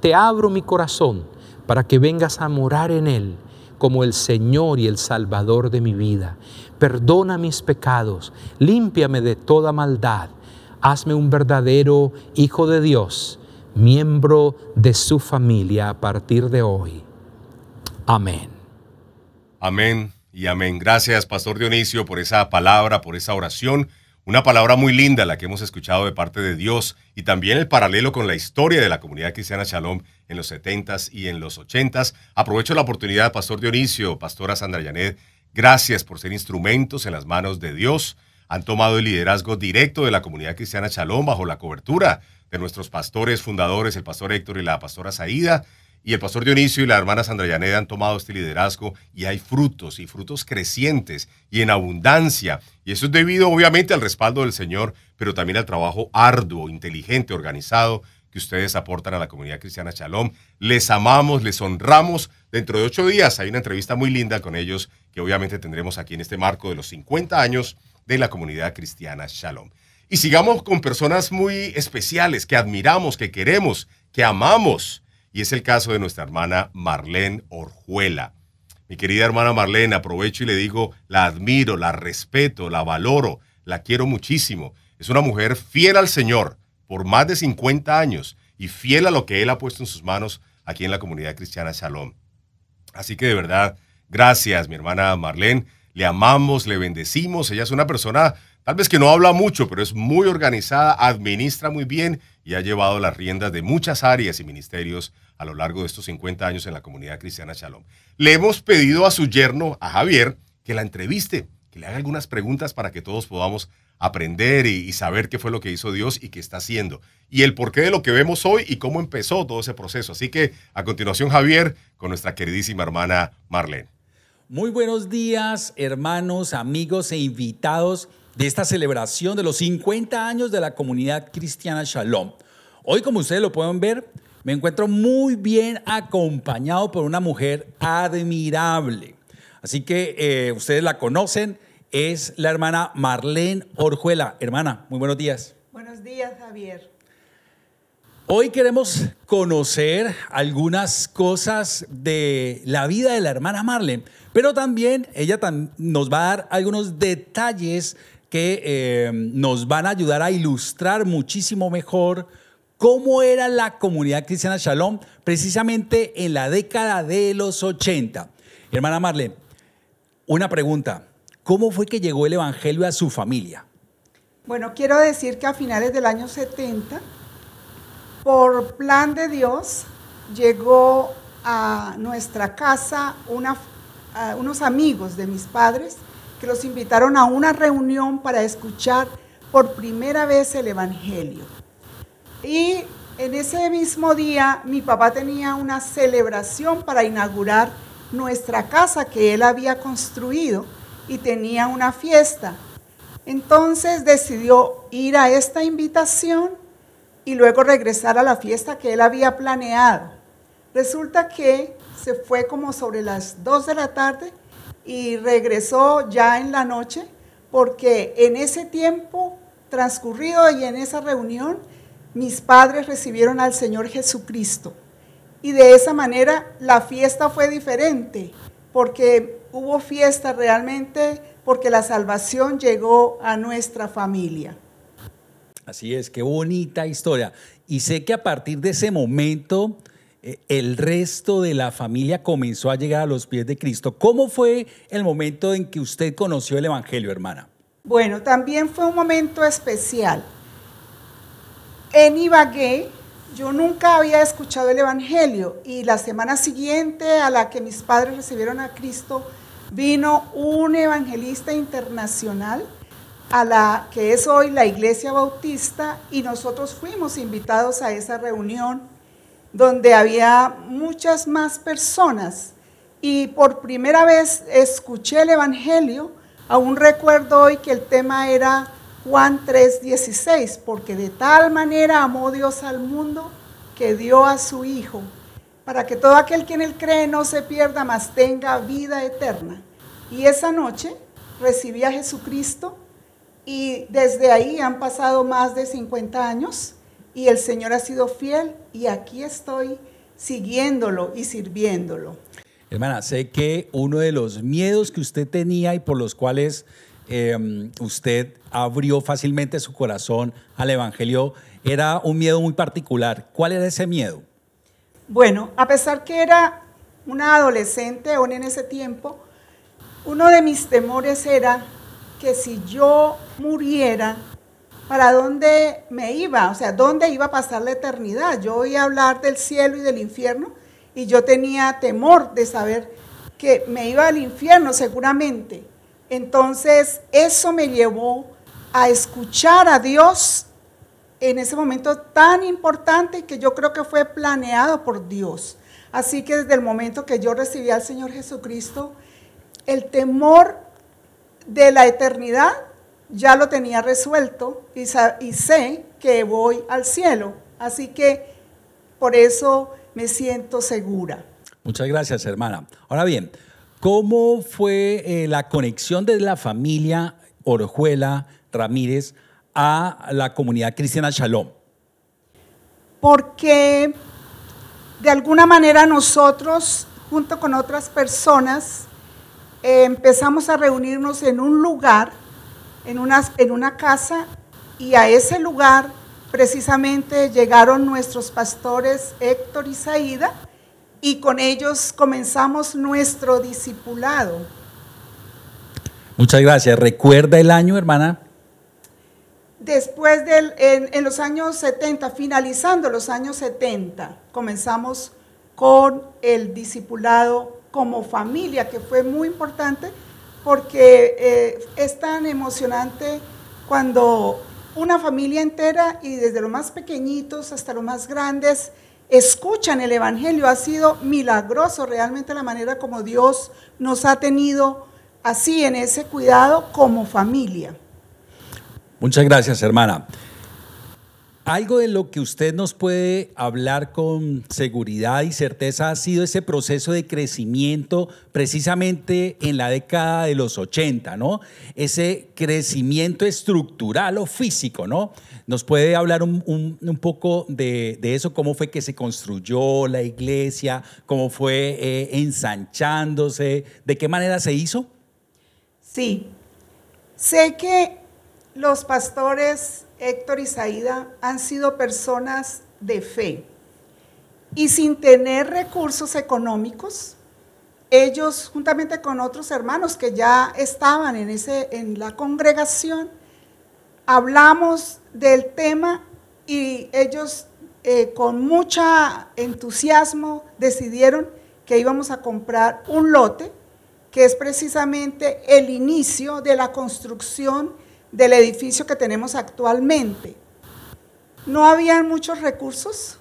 Te abro mi corazón para que vengas a morar en Él como el Señor y el Salvador de mi vida. Perdona mis pecados, límpiame de toda maldad. Hazme un verdadero hijo de Dios, miembro de su familia a partir de hoy. Amén. Amén y amén. Gracias, Pastor Dionisio, por esa palabra, por esa oración. Una palabra muy linda la que hemos escuchado de parte de Dios, y también el paralelo con la historia de la comunidad cristiana Shalom en los 70s y en los 80s. Aprovecho la oportunidad, Pastor Dionisio, Pastora Sandra Yanet, gracias por ser instrumentos en las manos de Dios. Han tomado el liderazgo directo de la comunidad cristiana Shalom bajo la cobertura de nuestros pastores fundadores, el pastor Héctor y la pastora Saída, y el pastor Dionisio y la hermana Sandra Yanet han tomado este liderazgo, y hay frutos, y frutos crecientes y en abundancia. Y eso es debido obviamente al respaldo del Señor, pero también al trabajo arduo, inteligente, organizado que ustedes aportan a la comunidad cristiana Shalom. Les amamos, les honramos. Dentro de 8 días hay una entrevista muy linda con ellos que obviamente tendremos aquí en este marco de los 50 años de la comunidad cristiana Shalom. Y sigamos con personas muy especiales que admiramos, que queremos, que amamos. Y es el caso de nuestra hermana Marlene Orjuela. Mi querida hermana Marlene, aprovecho y le digo, la admiro, la respeto, la valoro, la quiero muchísimo. Es una mujer fiel al Señor por más de 50 años y fiel a lo que Él ha puesto en sus manos aquí en la comunidad cristiana Shalom. Así que de verdad, gracias, mi hermana Marlene. Le amamos, le bendecimos. Ella es una persona tal vez que no habla mucho, pero es muy organizada, administra muy bien y ha llevado las riendas de muchas áreas y ministerios a lo largo de estos 50 años en la comunidad cristiana Shalom. Le hemos pedido a su yerno, a Javier, que la entreviste, que le haga algunas preguntas para que todos podamos aprender y saber qué fue lo que hizo Dios y qué está haciendo, y el porqué de lo que vemos hoy y cómo empezó todo ese proceso. Así que a continuación, Javier, con nuestra queridísima hermana Marlene. Muy buenos días, hermanos, amigos e invitados de esta celebración de los 50 años de la comunidad cristiana Shalom. Hoy, como ustedes lo pueden ver, me encuentro muy bien acompañado por una mujer admirable. Así que ustedes la conocen, es la hermana Marlene Orjuela. Hermana, muy buenos días. Buenos días, Javier. Hoy queremos conocer algunas cosas de la vida de la hermana Marlene, pero también ella nos va a dar algunos detalles que nos van a ayudar a ilustrar muchísimo mejor cómo era la comunidad cristiana Shalom precisamente en la década de los 80. Hermana Marlene, una pregunta. ¿Cómo fue que llegó el evangelio a su familia? Bueno, quiero decir que a finales del año 70, por plan de Dios, llegó a nuestra casa unos amigos de mis padres que los invitaron a una reunión para escuchar por primera vez el evangelio. Y en ese mismo día mi papá tenía una celebración para inaugurar nuestra casa que él había construido y tenía una fiesta. Entonces decidió ir a esta invitación y luego regresar a la fiesta que él había planeado. Resulta que se fue como sobre las 2 de la tarde y regresó ya en la noche, porque en ese tiempo transcurrido y en esa reunión mis padres recibieron al Señor Jesucristo. Y de esa manera la fiesta fue diferente, porque hubo fiesta realmente, porque la salvación llegó a nuestra familia. Así es, qué bonita historia. Y sé que a partir de ese momento el resto de la familia comenzó a llegar a los pies de Cristo. ¿Cómo fue el momento en que usted conoció el evangelio, hermana? Bueno, también fue un momento especial. En Ibagué yo nunca había escuchado el evangelio y la semana siguiente a la que mis padres recibieron a Cristo vino un evangelista internacional a la que es hoy la Iglesia Bautista, y nosotros fuimos invitados a esa reunión donde había muchas más personas y por primera vez escuché el evangelio. Aún recuerdo hoy que el tema era Juan 3:16, porque de tal manera amó Dios al mundo que dio a su Hijo, para que todo aquel que en él cree no se pierda, mas tenga vida eterna. Y esa noche recibí a Jesucristo y desde ahí han pasado más de 50 años y el Señor ha sido fiel y aquí estoy siguiéndolo y sirviéndolo. Hermana, sé que uno de los miedos que usted tenía y por los cuales usted abrió fácilmente su corazón al evangelio era un miedo muy particular. ¿Cuál era ese miedo? Bueno, a pesar que era una adolescente aún en ese tiempo, uno de mis temores era que si yo muriera, ¿para dónde me iba? O sea, ¿dónde iba a pasar la eternidad? Yo oía hablar del cielo y del infierno y yo tenía temor de saber que me iba al infierno seguramente. Entonces, eso me llevó a escuchar a Dios en ese momento tan importante que yo creo que fue planeado por Dios. Así que desde el momento que yo recibí al Señor Jesucristo, el temor de la eternidad ya lo tenía resuelto y sé que voy al cielo. Así que por eso me siento segura. Muchas gracias, hermana. Ahora bien, ¿cómo fue la conexión de la familia Orjuela Ramírez a la comunidad cristiana Shalom? Porque de alguna manera nosotros, junto con otras personas, empezamos a reunirnos en un lugar, en una casa, y a ese lugar precisamente llegaron nuestros pastores Héctor y Saída, y con ellos comenzamos nuestro discipulado. Muchas gracias. ¿Recuerda el año, hermana? Después en los años 70, finalizando los años 70, comenzamos con el discipulado como familia, que fue muy importante porque es tan emocionante cuando una familia entera y desde los más pequeñitos hasta los más grandes escuchan el evangelio. Ha sido milagroso realmente la manera como Dios nos ha tenido así en ese cuidado como familia. Muchas gracias, hermana. Algo de lo que usted nos puede hablar con seguridad y certeza ha sido ese proceso de crecimiento precisamente en la década de los 80, ¿no? Ese crecimiento estructural o físico, ¿no? ¿Nos puede hablar un poco de eso? ¿Cómo fue que se construyó la iglesia? ¿Cómo fue ensanchándose? ¿De qué manera se hizo? Sí, sé que los pastores Héctor y Saída han sido personas de fe y sin tener recursos económicos, ellos juntamente con otros hermanos que ya estaban en la congregación, hablamos del tema y ellos con mucho entusiasmo decidieron que íbamos a comprar un lote que es precisamente el inicio de la construcción del edificio que tenemos actualmente. No habían muchos recursos,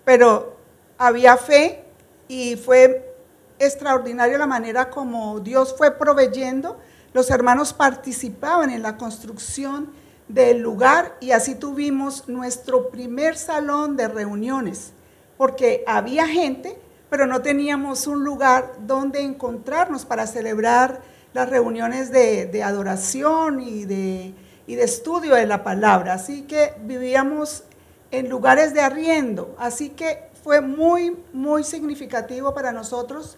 pero había fe y fue extraordinario la manera como Dios fue proveyendo. Los hermanos participaban en la construcción del lugar y así tuvimos nuestro primer salón de reuniones, porque había gente, pero no teníamos un lugar donde encontrarnos para celebrar las reuniones de adoración y de estudio de la palabra. Así que vivíamos en lugares de arriendo. Así que fue muy, muy significativo para nosotros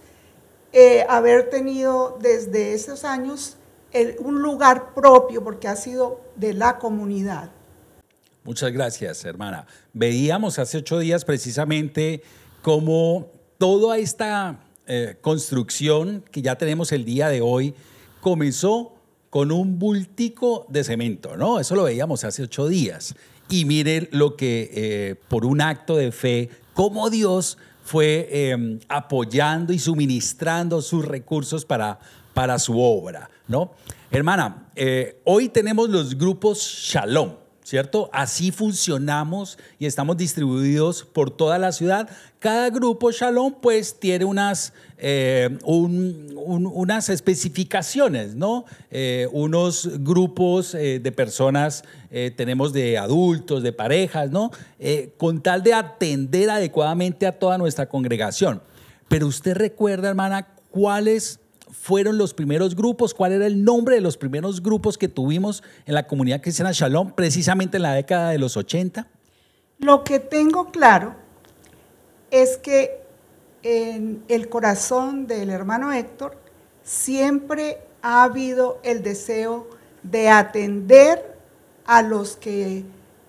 haber tenido desde esos años un lugar propio, porque ha sido de la comunidad. Muchas gracias, hermana. Veíamos hace 8 días precisamente cómo toda esta construcción que ya tenemos el día de hoy comenzó con un bultico de cemento, ¿no? Eso lo veíamos hace 8 días. Y miren lo que, por un acto de fe, cómo Dios fue apoyando y suministrando sus recursos para su obra, ¿no? Hermana, hoy tenemos los grupos Shalom, ¿cierto? Así funcionamos y estamos distribuidos por toda la ciudad. Cada grupo Shalom pues tiene unas especificaciones, ¿no? Unos grupos de personas, tenemos de adultos, de parejas, ¿no? Con tal de atender adecuadamente a toda nuestra congregación. Pero usted recuerda, hermana, ¿cuáles fueron los primeros grupos? ¿Cuál era el nombre de los primeros grupos que tuvimos en la comunidad cristiana Shalom precisamente en la década de los 80? Lo que tengo claro es que en el corazón del hermano Héctor siempre ha habido el deseo de atender a los que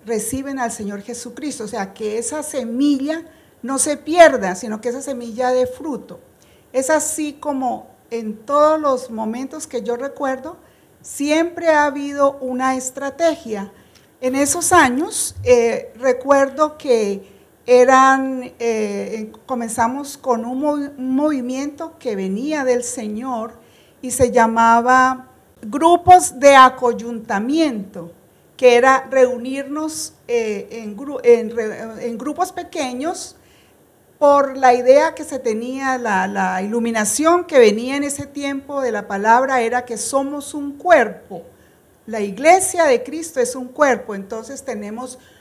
reciben al Señor Jesucristo, o sea, que esa semilla no se pierda, sino que esa semilla dé fruto. Es así como en todos los momentos que yo recuerdo, siempre ha habido una estrategia. En esos años, recuerdo que comenzamos con un movimiento que venía del Señor y se llamaba grupos de acoyuntamiento, que era reunirnos en grupos pequeños por la idea que se tenía, la iluminación que venía en ese tiempo de la palabra era que somos un cuerpo. La iglesia de Cristo es un cuerpo, entonces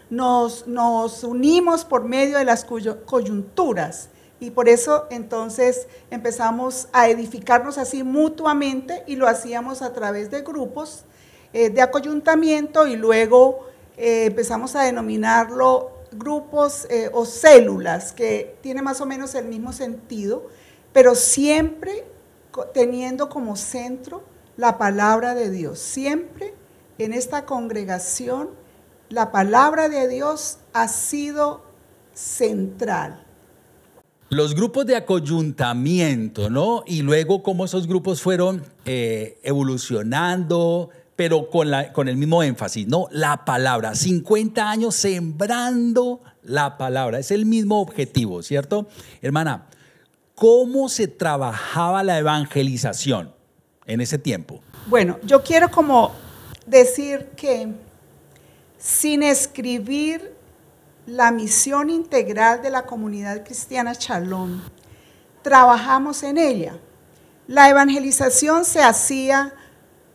nos unimos por medio de las coyunturas y por eso entonces empezamos a edificarnos así mutuamente y lo hacíamos a través de grupos de acoyuntamiento y luego empezamos a denominarlo grupos o células, que tiene más o menos el mismo sentido, pero siempre teniendo como centro la palabra de Dios. Siempre en esta congregación la palabra de Dios ha sido central. Los grupos de acoyuntamiento, ¿no? Y luego cómo esos grupos fueron evolucionando, pero con el mismo énfasis, ¿no? La palabra, 50 años sembrando la palabra, es el mismo objetivo, ¿cierto? Hermana, ¿cómo se trabajaba la evangelización en ese tiempo? Bueno, yo quiero como decir que sin escribir la misión integral de la comunidad cristiana Shalom, trabajamos en ella. La evangelización se hacía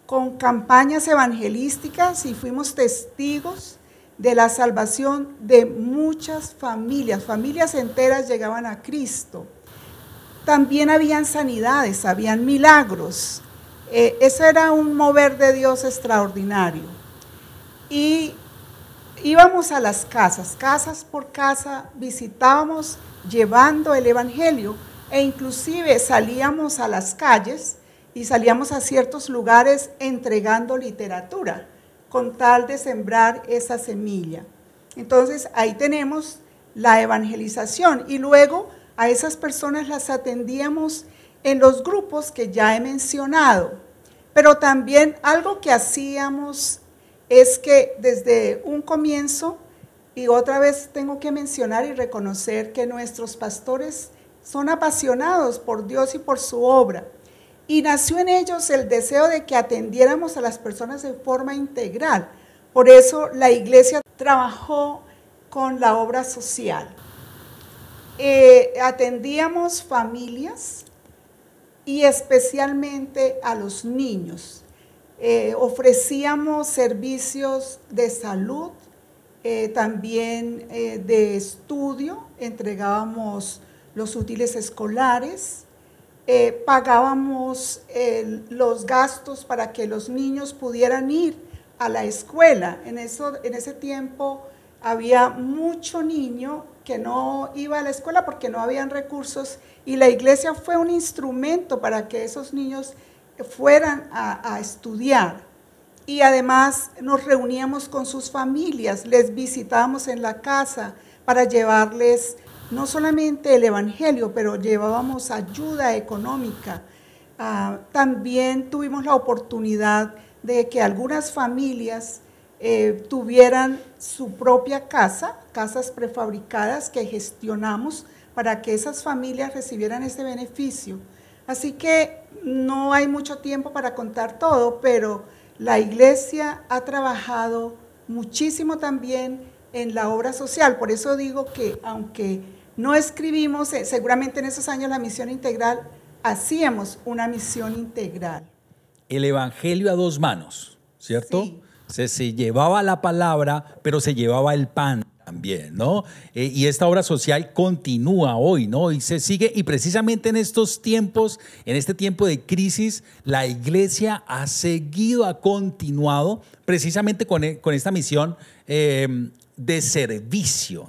con campañas evangelísticas y fuimos testigos de la salvación de muchas familias. Familias enteras llegaban a Cristo. También habían sanidades, habían milagros. Eso era un mover de Dios extraordinario. Y íbamos a las casas, casas por casa, visitábamos llevando el evangelio e inclusive salíamos a las calles y salíamos a ciertos lugares entregando literatura con tal de sembrar esa semilla. Entonces ahí tenemos la evangelización y luego a esas personas las atendíamos en los grupos que ya he mencionado. Pero también algo que hacíamos es que desde un comienzo, y otra vez tengo que mencionar y reconocer que nuestros pastores son apasionados por Dios y por su obra. Y nació en ellos el deseo de que atendiéramos a las personas de forma integral. Por eso la iglesia trabajó con la obra social. Atendíamos familias y especialmente a los niños. Ofrecíamos servicios de salud, también de estudio, entregábamos los útiles escolares, pagábamos los gastos para que los niños pudieran ir a la escuela. En ese tiempo había mucho niño que no iba a la escuela porque no habían recursos y la iglesia fue un instrumento para que esos niños fueran a estudiar. Y además nos reuníamos con sus familias, les visitábamos en la casa para llevarles no solamente el evangelio, pero llevábamos ayuda económica. También tuvimos la oportunidad de que algunas familias tuvieran su propia casa, casas prefabricadas que gestionamos para que esas familias recibieran ese beneficio. Así que no hay mucho tiempo para contar todo, pero la iglesia ha trabajado muchísimo también en la obra social. Por eso digo que aunque no escribimos, seguramente en esos años la misión integral, hacíamos una misión integral. El evangelio a dos manos, ¿cierto? Sí. Se llevaba la palabra, pero se llevaba el pan también, ¿no? Y esta obra social continúa hoy, ¿no? Y se sigue, y precisamente en estos tiempos, en este tiempo de crisis, la iglesia ha seguido, ha continuado, precisamente con esta misión de servicio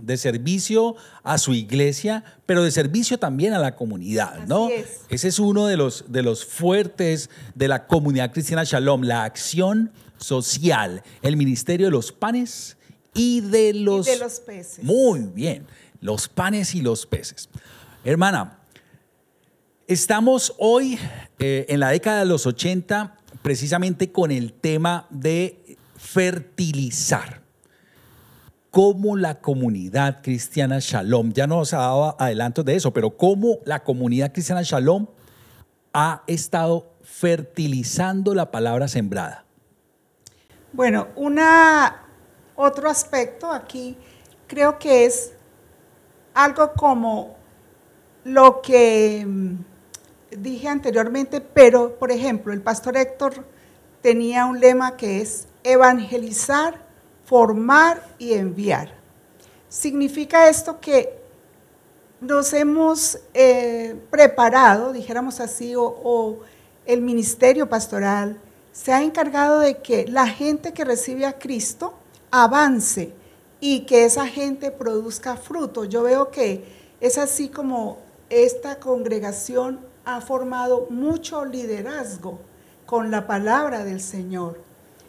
a su iglesia, pero de servicio también a la comunidad, ¿no? Así es. Ese es uno de los fuertes de la comunidad cristiana Shalom, la acción social, el ministerio de los panes y de los peces. Muy bien, los panes y los peces. Hermana, estamos hoy en la década de los 80 precisamente con el tema de fertilizar. Cómo la comunidad cristiana Shalom, ya nos ha dado adelantos de eso, pero cómo la comunidad cristiana Shalom ha estado fertilizando la palabra sembrada. Bueno, otro aspecto aquí creo que es algo como lo que dije anteriormente, pero por ejemplo, el pastor Héctor tenía un lema que es evangelizar, formar y enviar. Significa esto que nos hemos preparado, dijéramos así, o el ministerio pastoral se ha encargado de que la gente que recibe a Cristo avance y que esa gente produzca fruto. Yo veo que es así como esta congregación ha formado mucho liderazgo con la palabra del Señor,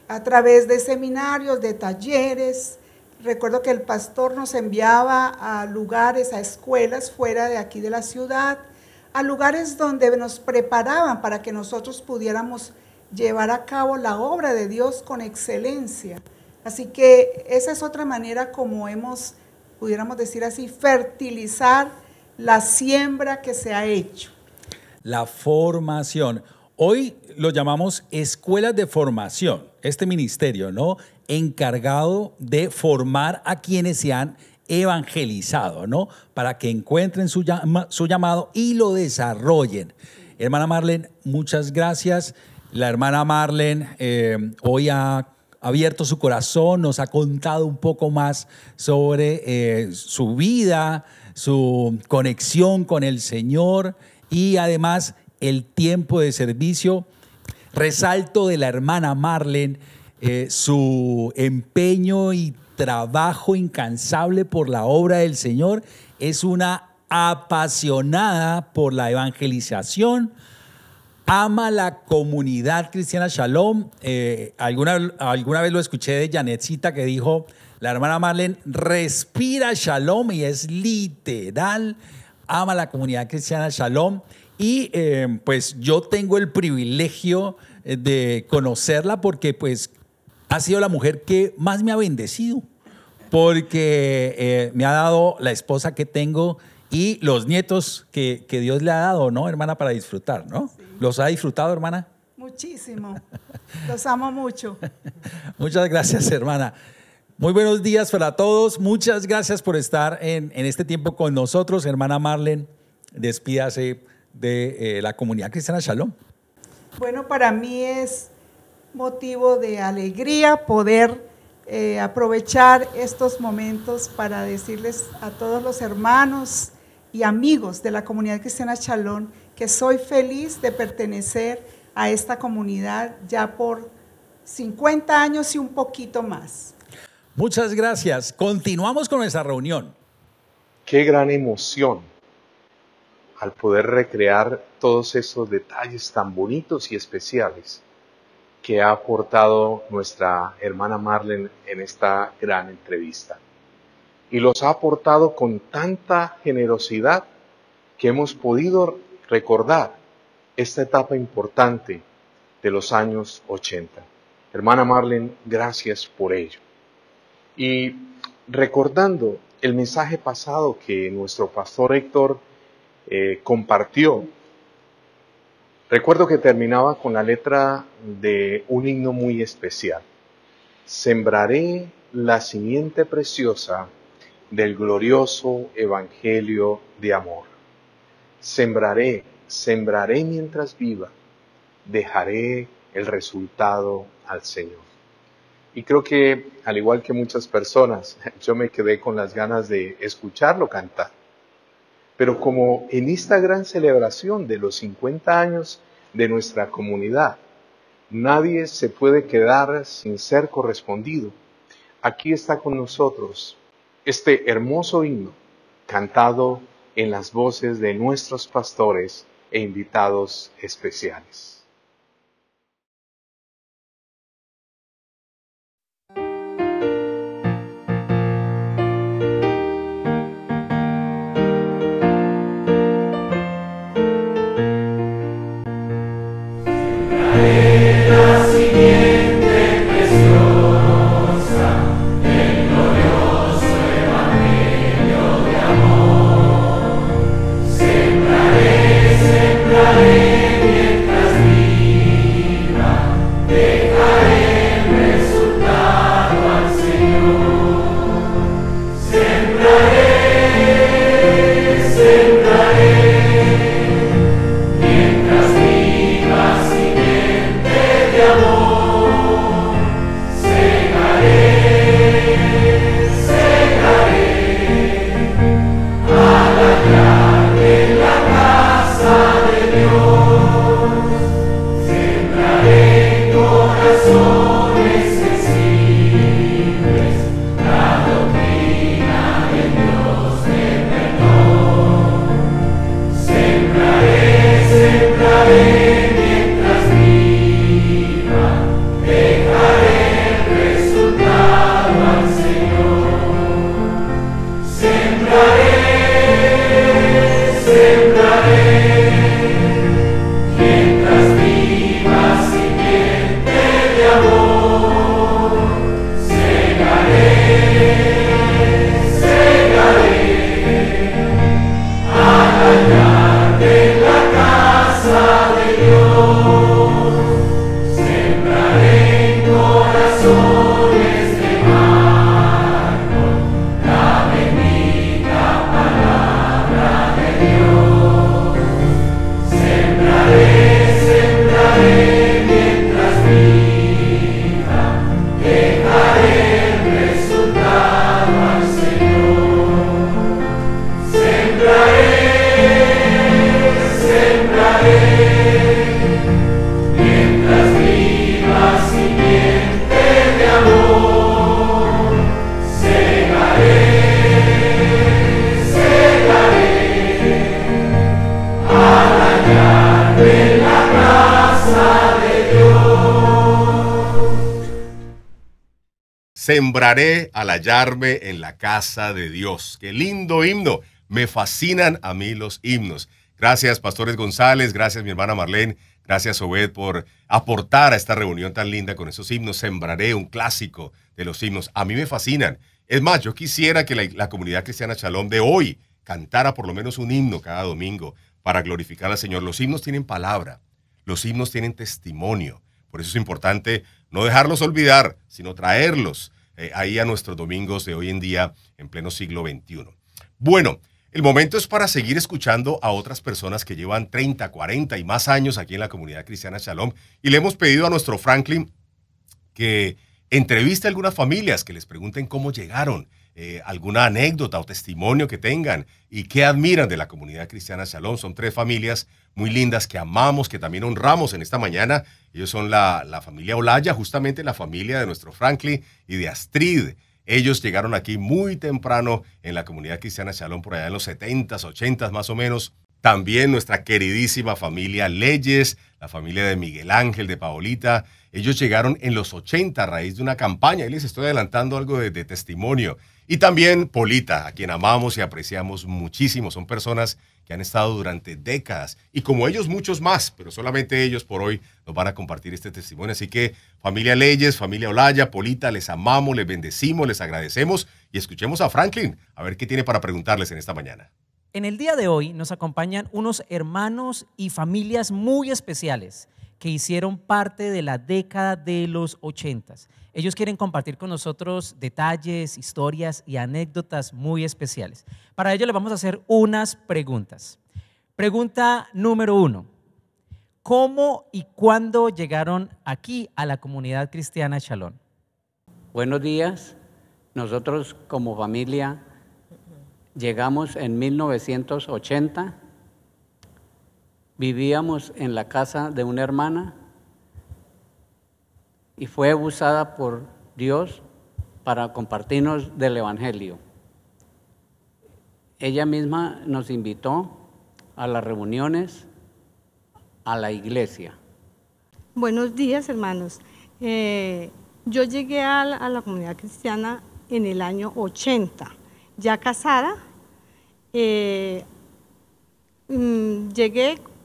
a través de seminarios, de talleres. Recuerdo que el pastor nos enviaba a lugares, a escuelas fuera de aquí de la ciudad, a lugares donde nos preparaban para que nosotros pudiéramos llevar a cabo la obra de Dios con excelencia. Así que esa es otra manera como pudiéramos decir así, fertilizar la siembra que se ha hecho. La formación. Hoy lo llamamos escuelas de formación, este ministerio, ¿no? Encargado de formar a quienes se han evangelizado, ¿no? Para que encuentren su llamado y lo desarrollen. Hermana Marlene, muchas gracias. La hermana Marlene hoy ha abierto su corazón, nos ha contado un poco más sobre su vida, su conexión con el Señor y además el tiempo de servicio. Resalto de la hermana Marlene su empeño y trabajo incansable por la obra del Señor. Es una apasionada por la evangelización, ama la comunidad cristiana Shalom. Alguna vez lo escuché de Janetcita que dijo, la hermana Marlene respira Shalom, y es literal, ama la comunidad cristiana Shalom. Y pues yo tengo el privilegio de conocerla porque pues ha sido la mujer que más me ha bendecido, porque me ha dado la esposa que tengo y los nietos que Dios le ha dado, ¿no, hermana? Para disfrutar, ¿no? Sí. ¿Los ha disfrutado, hermana? Muchísimo. Los amo mucho. Muchas gracias, hermana. Muy buenos días para todos. Muchas gracias por estar en este tiempo con nosotros. Hermana Marlene, despídase de la comunidad cristiana Shalom. Bueno, para mí es motivo de alegría poder aprovechar estos momentos para decirles a todos los hermanos y amigos de la comunidad cristiana Shalom que soy feliz de pertenecer a esta comunidad ya por 50 años y un poquito más. Muchas gracias. Continuamos con nuestra reunión. Qué gran emoción al poder recrear todos esos detalles tan bonitos y especiales que ha aportado nuestra hermana Marlene en esta gran entrevista. Y los ha aportado con tanta generosidad que hemos podido recordar esta etapa importante de los años 80. Hermana Marlene, gracias por ello. Y recordando el mensaje pasado que nuestro pastor Héctor compartió, recuerdo que terminaba con la letra de un himno muy especial. Sembraré la simiente preciosa del glorioso evangelio de amor. Sembraré mientras viva, dejaré el resultado al Señor. Y creo que, al igual que muchas personas, yo me quedé con las ganas de escucharlo cantar. Pero como en esta gran celebración de los 50 años de nuestra comunidad, nadie se puede quedar sin ser correspondido. Aquí está con nosotros este hermoso himno, cantado en las voces de nuestros pastores e invitados especiales. Mientras viva simiente de amor. sembraré al hallarme en la casa de Dios. Qué lindo himno. Me fascinan a mí los himnos. Gracias, Pastores González. Gracias, mi hermana Marlene. Gracias, Obed, por aportar a esta reunión tan linda con esos himnos. Sembraré, un clásico de los himnos. A mí me fascinan. Es más, yo quisiera que la comunidad cristiana Shalom de hoy cantara por lo menos un himno cada domingo para glorificar al Señor. Los himnos tienen palabra. Los himnos tienen testimonio. Por eso es importante no dejarlos olvidar, sino traerlos ahí a nuestros domingos de hoy en día en pleno siglo XXI. Bueno, el momento es para seguir escuchando a otras personas que llevan 30, 40 y más años aquí en la comunidad cristiana Shalom. Y le hemos pedido a nuestro Franklin que entreviste a algunas familias, que les pregunten cómo llegaron, alguna anécdota o testimonio que tengan y qué admiran de la comunidad cristiana Shalom. Son 3 familias muy lindas que amamos, que también honramos en esta mañana. Ellos son la familia Olaya, justamente la familia de nuestro Franklin y de Astrid. Ellos llegaron aquí muy temprano en la comunidad cristiana Shalom, por allá en los 70s, 80s más o menos. También nuestra queridísima familia Leyes, la familia de Miguel Ángel, de Paolita. Ellos llegaron en los 80 a raíz de una campaña. Y les estoy adelantando algo de testimonio. Y también Polita, a quien amamos y apreciamos muchísimo. Son personas que han estado durante décadas. Y como ellos, muchos más. Pero solamente ellos por hoy nos van a compartir este testimonio. Así que familia Leyes, familia Olaya, Polita, les amamos, les bendecimos, les agradecemos. Y escuchemos a Franklin a ver qué tiene para preguntarles en esta mañana. En el día de hoy nos acompañan unos hermanos y familias muy especiales que hicieron parte de la década de los 80s. Ellos quieren compartir con nosotros detalles, historias y anécdotas muy especiales. Para ello les vamos a hacer unas preguntas. Pregunta número 1. ¿Cómo y cuándo llegaron aquí a la comunidad cristiana Shalom? Buenos días. Nosotros como familia llegamos en 1980. Vivíamos en la casa de una hermana y fue usada por Dios para compartirnos del Evangelio. Ella misma nos invitó a las reuniones, a la iglesia. Buenos días, hermanos. Yo llegué a la comunidad cristiana en el año 80, ya casada. Llegué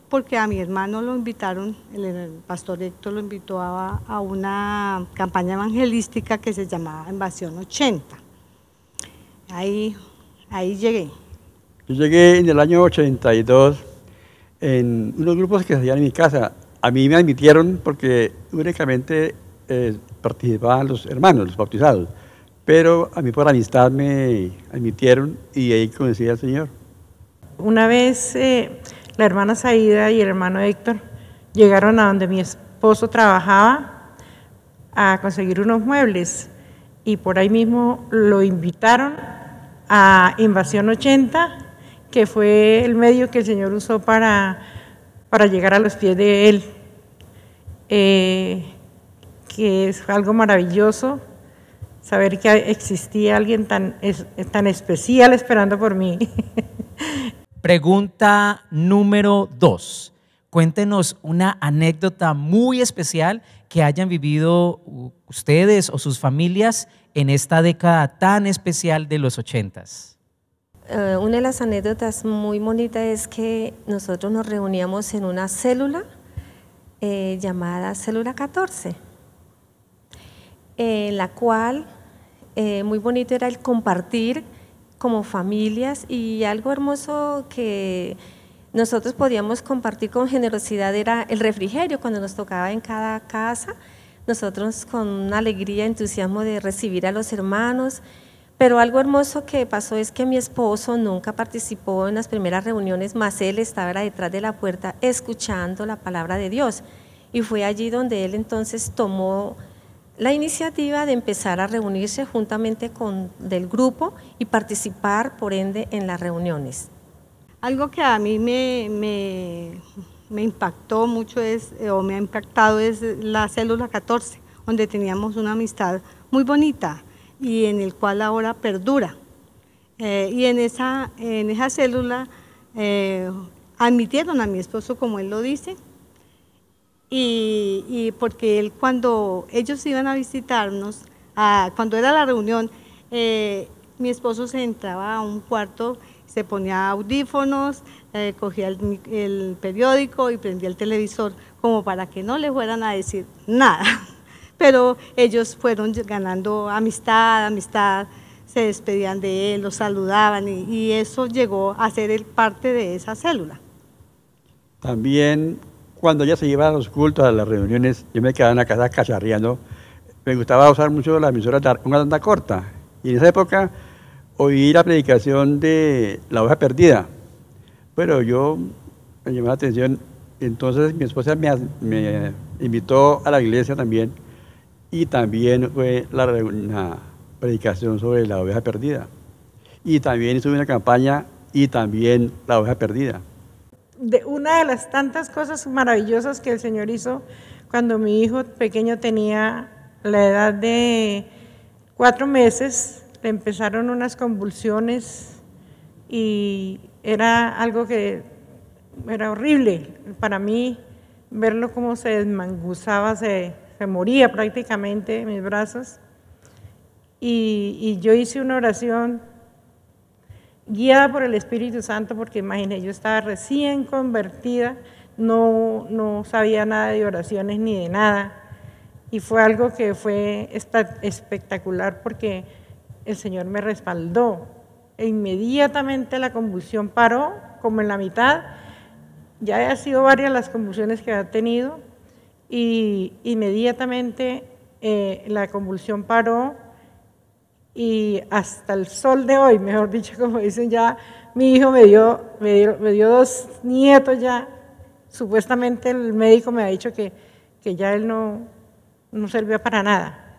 porque a mi hermano lo invitaron, el pastor Héctor lo invitó a una campaña evangelística que se llamaba Invasión 80. Ahí llegué. Yo llegué en el año 82 en unos grupos que se hacían en mi casa. A mí me admitieron porque únicamente participaban los hermanos, los bautizados, pero a mí por amistad me admitieron y ahí conocí al Señor. Una vez la hermana Saída y el hermano Héctor llegaron a donde mi esposo trabajaba a conseguir unos muebles y por ahí mismo lo invitaron a Invasión 80, que fue el medio que el Señor usó para llegar a los pies de Él, que es algo maravilloso saber que existía alguien tan especial esperando por mí. Pregunta número 2. Cuéntenos una anécdota muy especial que hayan vivido ustedes o sus familias en esta década tan especial de los 80s. Una de las anécdotas muy bonitas es que nosotros nos reuníamos en una célula llamada Célula 14, en la cual muy bonito era el compartir como familias, y algo hermoso que nosotros podíamos compartir con generosidad era el refrigerio cuando nos tocaba en cada casa. Nosotros con una alegría, entusiasmo de recibir a los hermanos, pero algo hermoso que pasó es que mi esposo nunca participó en las primeras reuniones, más él estaba detrás de la puerta escuchando la palabra de Dios, y fue allí donde él entonces tomó la iniciativa de empezar a reunirse juntamente con del grupo y participar por ende en las reuniones. Algo que a mí me impactó mucho me ha impactado es la célula 14, donde teníamos una amistad muy bonita y en el cual ahora perdura. Y en esa célula admitieron a mi esposo, como él lo dice, y porque él, cuando ellos iban a visitarnos, cuando era la reunión, mi esposo se entraba a un cuarto, se ponía audífonos, cogía el periódico y prendía el televisor como para que no le fueran a decir nada. Pero ellos fueron ganando amistad, se despedían de él, lo saludaban y eso llegó a ser parte de esa célula. También cuando ella se iba a los cultos, a las reuniones, yo me quedaba en la casa cacharreando. Me gustaba usar mucho la emisora de una onda corta. Y en esa época oí la predicación de la oveja perdida. Pero yo me llamó la atención. Entonces mi esposa me invitó a la iglesia también. Y también fue una predicación sobre la oveja perdida. Y también hizo una campaña y también la oveja perdida. Una de las tantas cosas maravillosas que el Señor hizo cuando mi hijo pequeño tenía la edad de 4 meses, le empezaron unas convulsiones y era algo que era horrible para mí verlo cómo se desmangusaba, se moría prácticamente en mis brazos y yo hice una oración guiada por el Espíritu Santo, porque imagínate, yo estaba recién convertida, no sabía nada de oraciones ni de nada, y fue algo que fue espectacular porque el Señor me respaldó, e inmediatamente la convulsión paró, como en la mitad, ya han sido varias las convulsiones que ha tenido, y inmediatamente la convulsión paró, y hasta el sol de hoy, mejor dicho, como dicen ya, mi hijo me dio 2 nietos ya. Supuestamente el médico me ha dicho que ya él no servía para nada.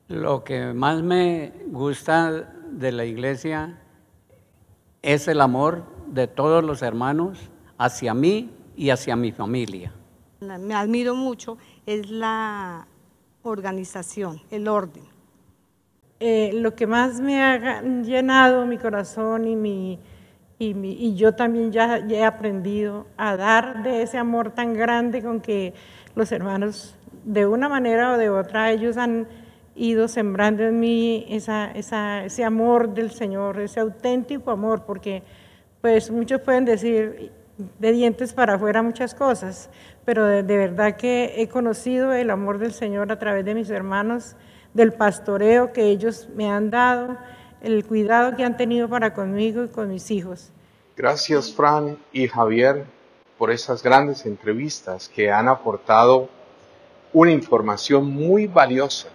Lo que más me gusta de la iglesia es el amor de todos los hermanos hacia mí y hacia mi familia. Me admiro mucho es la organización, el orden. Lo que más me ha llenado mi corazón y yo también ya he aprendido a dar de ese amor tan grande con que los hermanos, de una manera o de otra, ellos han ido sembrando en mí ese amor del Señor, ese auténtico amor, porque pues muchos pueden decir de dientes para afuera muchas cosas, pero de verdad que he conocido el amor del Señor a través de mis hermanos, del pastoreo que ellos me han dado, el cuidado que han tenido para conmigo y con mis hijos. Gracias, Fran y Javier, por esas grandes entrevistas que han aportado una información muy valiosa,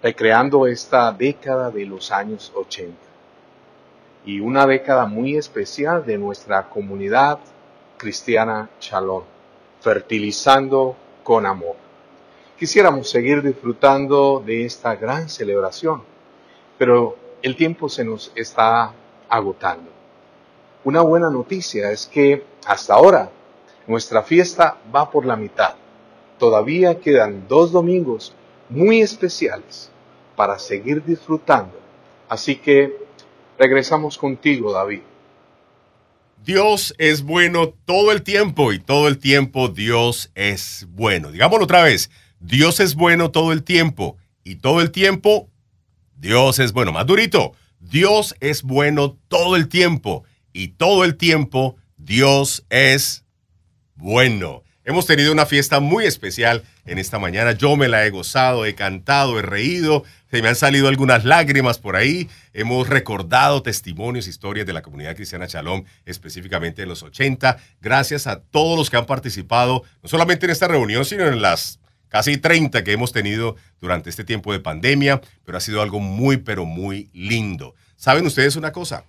recreando esta década de los años 80 y una década muy especial de nuestra comunidad cristiana Shalom, fertilizando con amor. Quisiéramos seguir disfrutando de esta gran celebración, pero el tiempo se nos está agotando. Una buena noticia es que hasta ahora nuestra fiesta va por la mitad. Todavía quedan 2 domingos muy especiales para seguir disfrutando. Así que regresamos contigo, David. Dios es bueno todo el tiempo y todo el tiempo Dios es bueno. Digámoslo otra vez. Dios es bueno todo el tiempo y todo el tiempo Dios es bueno. Más durito. Dios es bueno todo el tiempo y todo el tiempo Dios es bueno. Hemos tenido una fiesta muy especial en esta mañana. Yo me la he gozado, he cantado, he reído. Se me han salido algunas lágrimas por ahí. Hemos recordado testimonios, historias de la comunidad cristiana Shalom, específicamente de los 80. Gracias a todos los que han participado, no solamente en esta reunión, sino en las casi 30 que hemos tenido durante este tiempo de pandemia, pero ha sido algo muy, pero muy lindo. ¿Saben ustedes una cosa?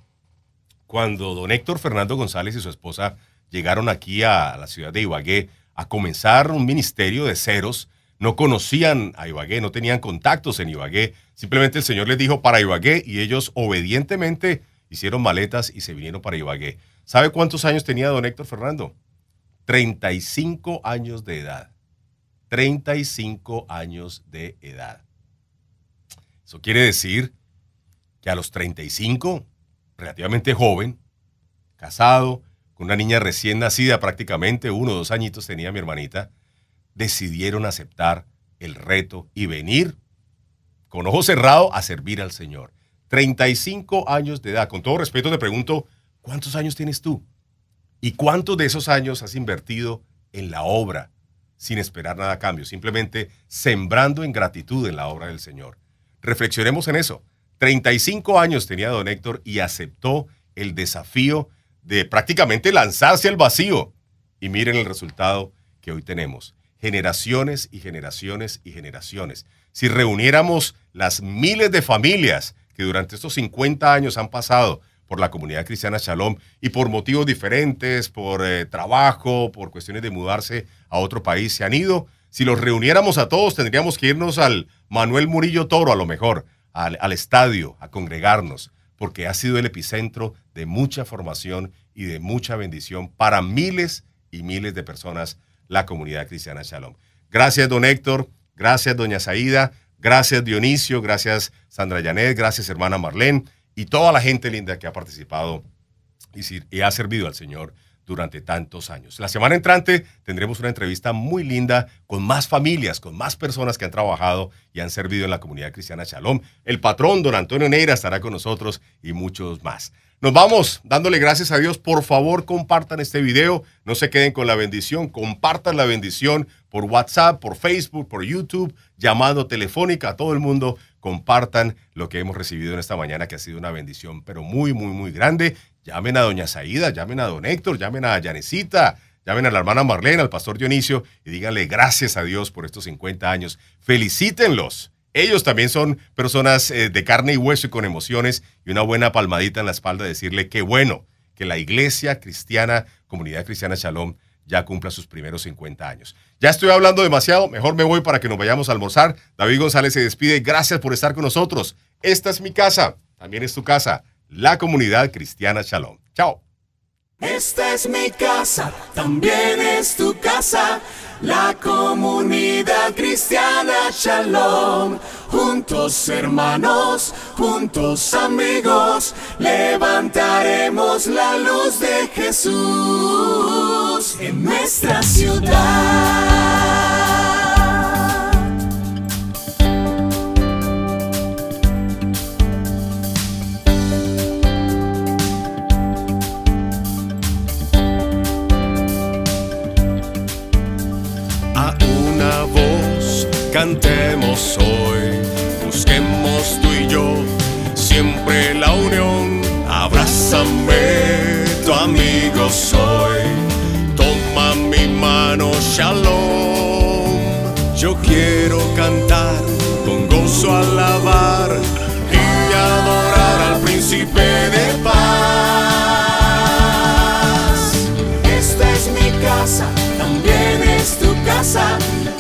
Cuando don Héctor Fernando González y su esposa llegaron aquí a la ciudad de Ibagué a comenzar un ministerio de ceros, no conocían a Ibagué, no tenían contactos en Ibagué, simplemente el Señor les dijo para Ibagué y ellos obedientemente hicieron maletas y se vinieron para Ibagué. ¿Sabe cuántos años tenía don Héctor Fernando? 35 años de edad. 35 años de edad. Eso quiere decir que a los 35, relativamente joven, casado, con una niña recién nacida prácticamente, 1 o 2 añitos tenía mi hermanita, decidieron aceptar el reto y venir con ojo cerrado, a servir al Señor. 35 años de edad. Con todo respeto te pregunto, ¿cuántos años tienes tú? ¿Y cuántos de esos años has invertido en la obra sin esperar nada a cambio? Simplemente sembrando en gratitud en la obra del Señor. Reflexionemos en eso. 35 años tenía don Héctor y aceptó el desafío de prácticamente lanzarse al vacío. Y miren el resultado que hoy tenemos. Generaciones y generaciones y generaciones. Si reuniéramos las miles de familias que durante estos 50 años han pasado por la comunidad cristiana Shalom y por motivos diferentes, por trabajo, por cuestiones de mudarse a otro país, se han ido. Si los reuniéramos a todos, tendríamos que irnos al Manuel Murillo Toro, a lo mejor, al estadio, a congregarnos, porque ha sido el epicentro de mucha formación y de mucha bendición para miles y miles de personas, la comunidad cristiana Shalom. Gracias, don Héctor. Gracias, doña Saída. Gracias, Dionisio. Gracias, Sandra Yanet. Gracias, hermana Marlene. Y toda la gente linda que ha participado y ha servido al Señor durante tantos años. La semana entrante tendremos una entrevista muy linda con más familias, con más personas que han trabajado y han servido en la comunidad cristiana Shalom. El patrón, don Antonio Neira, estará con nosotros y muchos más. Nos vamos dándole gracias a Dios. Por favor, compartan este video. No se queden con la bendición. Compartan la bendición por WhatsApp, por Facebook, por YouTube, llamado telefónica a todo el mundo. Compartan lo que hemos recibido en esta mañana, que ha sido una bendición, pero muy, muy, muy grande. Llamen a doña Saída, llamen a don Héctor, llamen a Yanecita, llamen a la hermana Marlene, al pastor Dionisio y díganle gracias a Dios por estos 50 años. Felicítenlos. Ellos también son personas de carne y hueso y con emociones, y una buena palmadita en la espalda, decirle qué bueno que la iglesia cristiana, comunidad cristiana Shalom, ya cumpla sus primeros 50 años. Ya estoy hablando demasiado, mejor me voy para que nos vayamos a almorzar. David González se despide. Gracias por estar con nosotros. Esta es mi casa, también es tu casa, la comunidad cristiana Shalom. Chao. Esta es mi casa, también es tu casa, la comunidad cristiana Shalom. Juntos hermanos, juntos amigos, levantaremos la luz de Jesús en nuestra ciudad. Cantemos hoy, busquemos tú y yo siempre la unión. Abrázame, tu amigo soy. Toma mi mano, Shalom. Yo quiero cantar, con gozo alabar y adorar al príncipe de paz. Esta es mi casa, también es tu casa,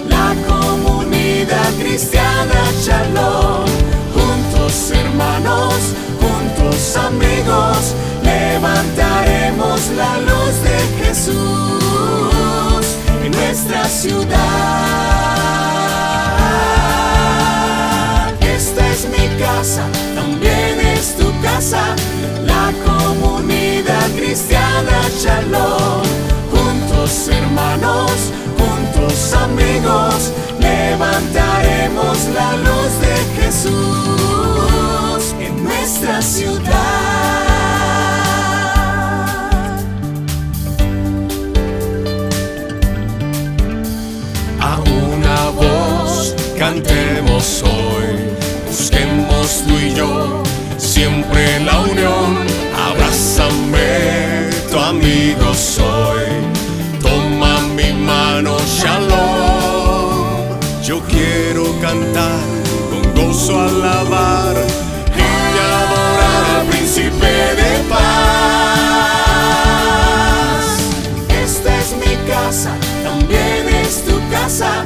la comunidad cristiana Shalom. Juntos hermanos, juntos amigos, levantaremos la luz de Jesús en nuestra ciudad. Esta es mi casa, también es tu casa, la comunidad cristiana Shalom. Juntos hermanos, juntos amigos, levantaremos la luz de Jesús en nuestra ciudad. A una voz cantemos hoy, busquemos tú y yo siempre la unión. Abrázame, tu amigo soy. Toma mi mano, Shalom. Yo quiero cantar, con gozo alabar y adorar al príncipe de paz. Esta es mi casa, también es tu casa,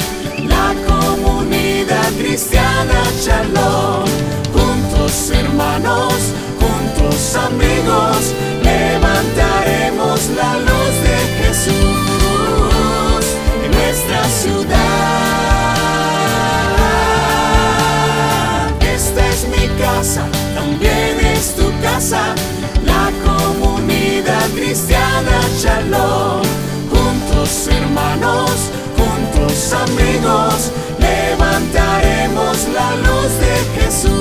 la comunidad cristiana Shalom. Juntos hermanos, juntos amigos, levantaremos la luz de Jesús en nuestra ciudad. Esta es mi casa, también es tu casa, la comunidad cristiana Shalom. Juntos hermanos, juntos amigos, levantaremos la luz de Jesús.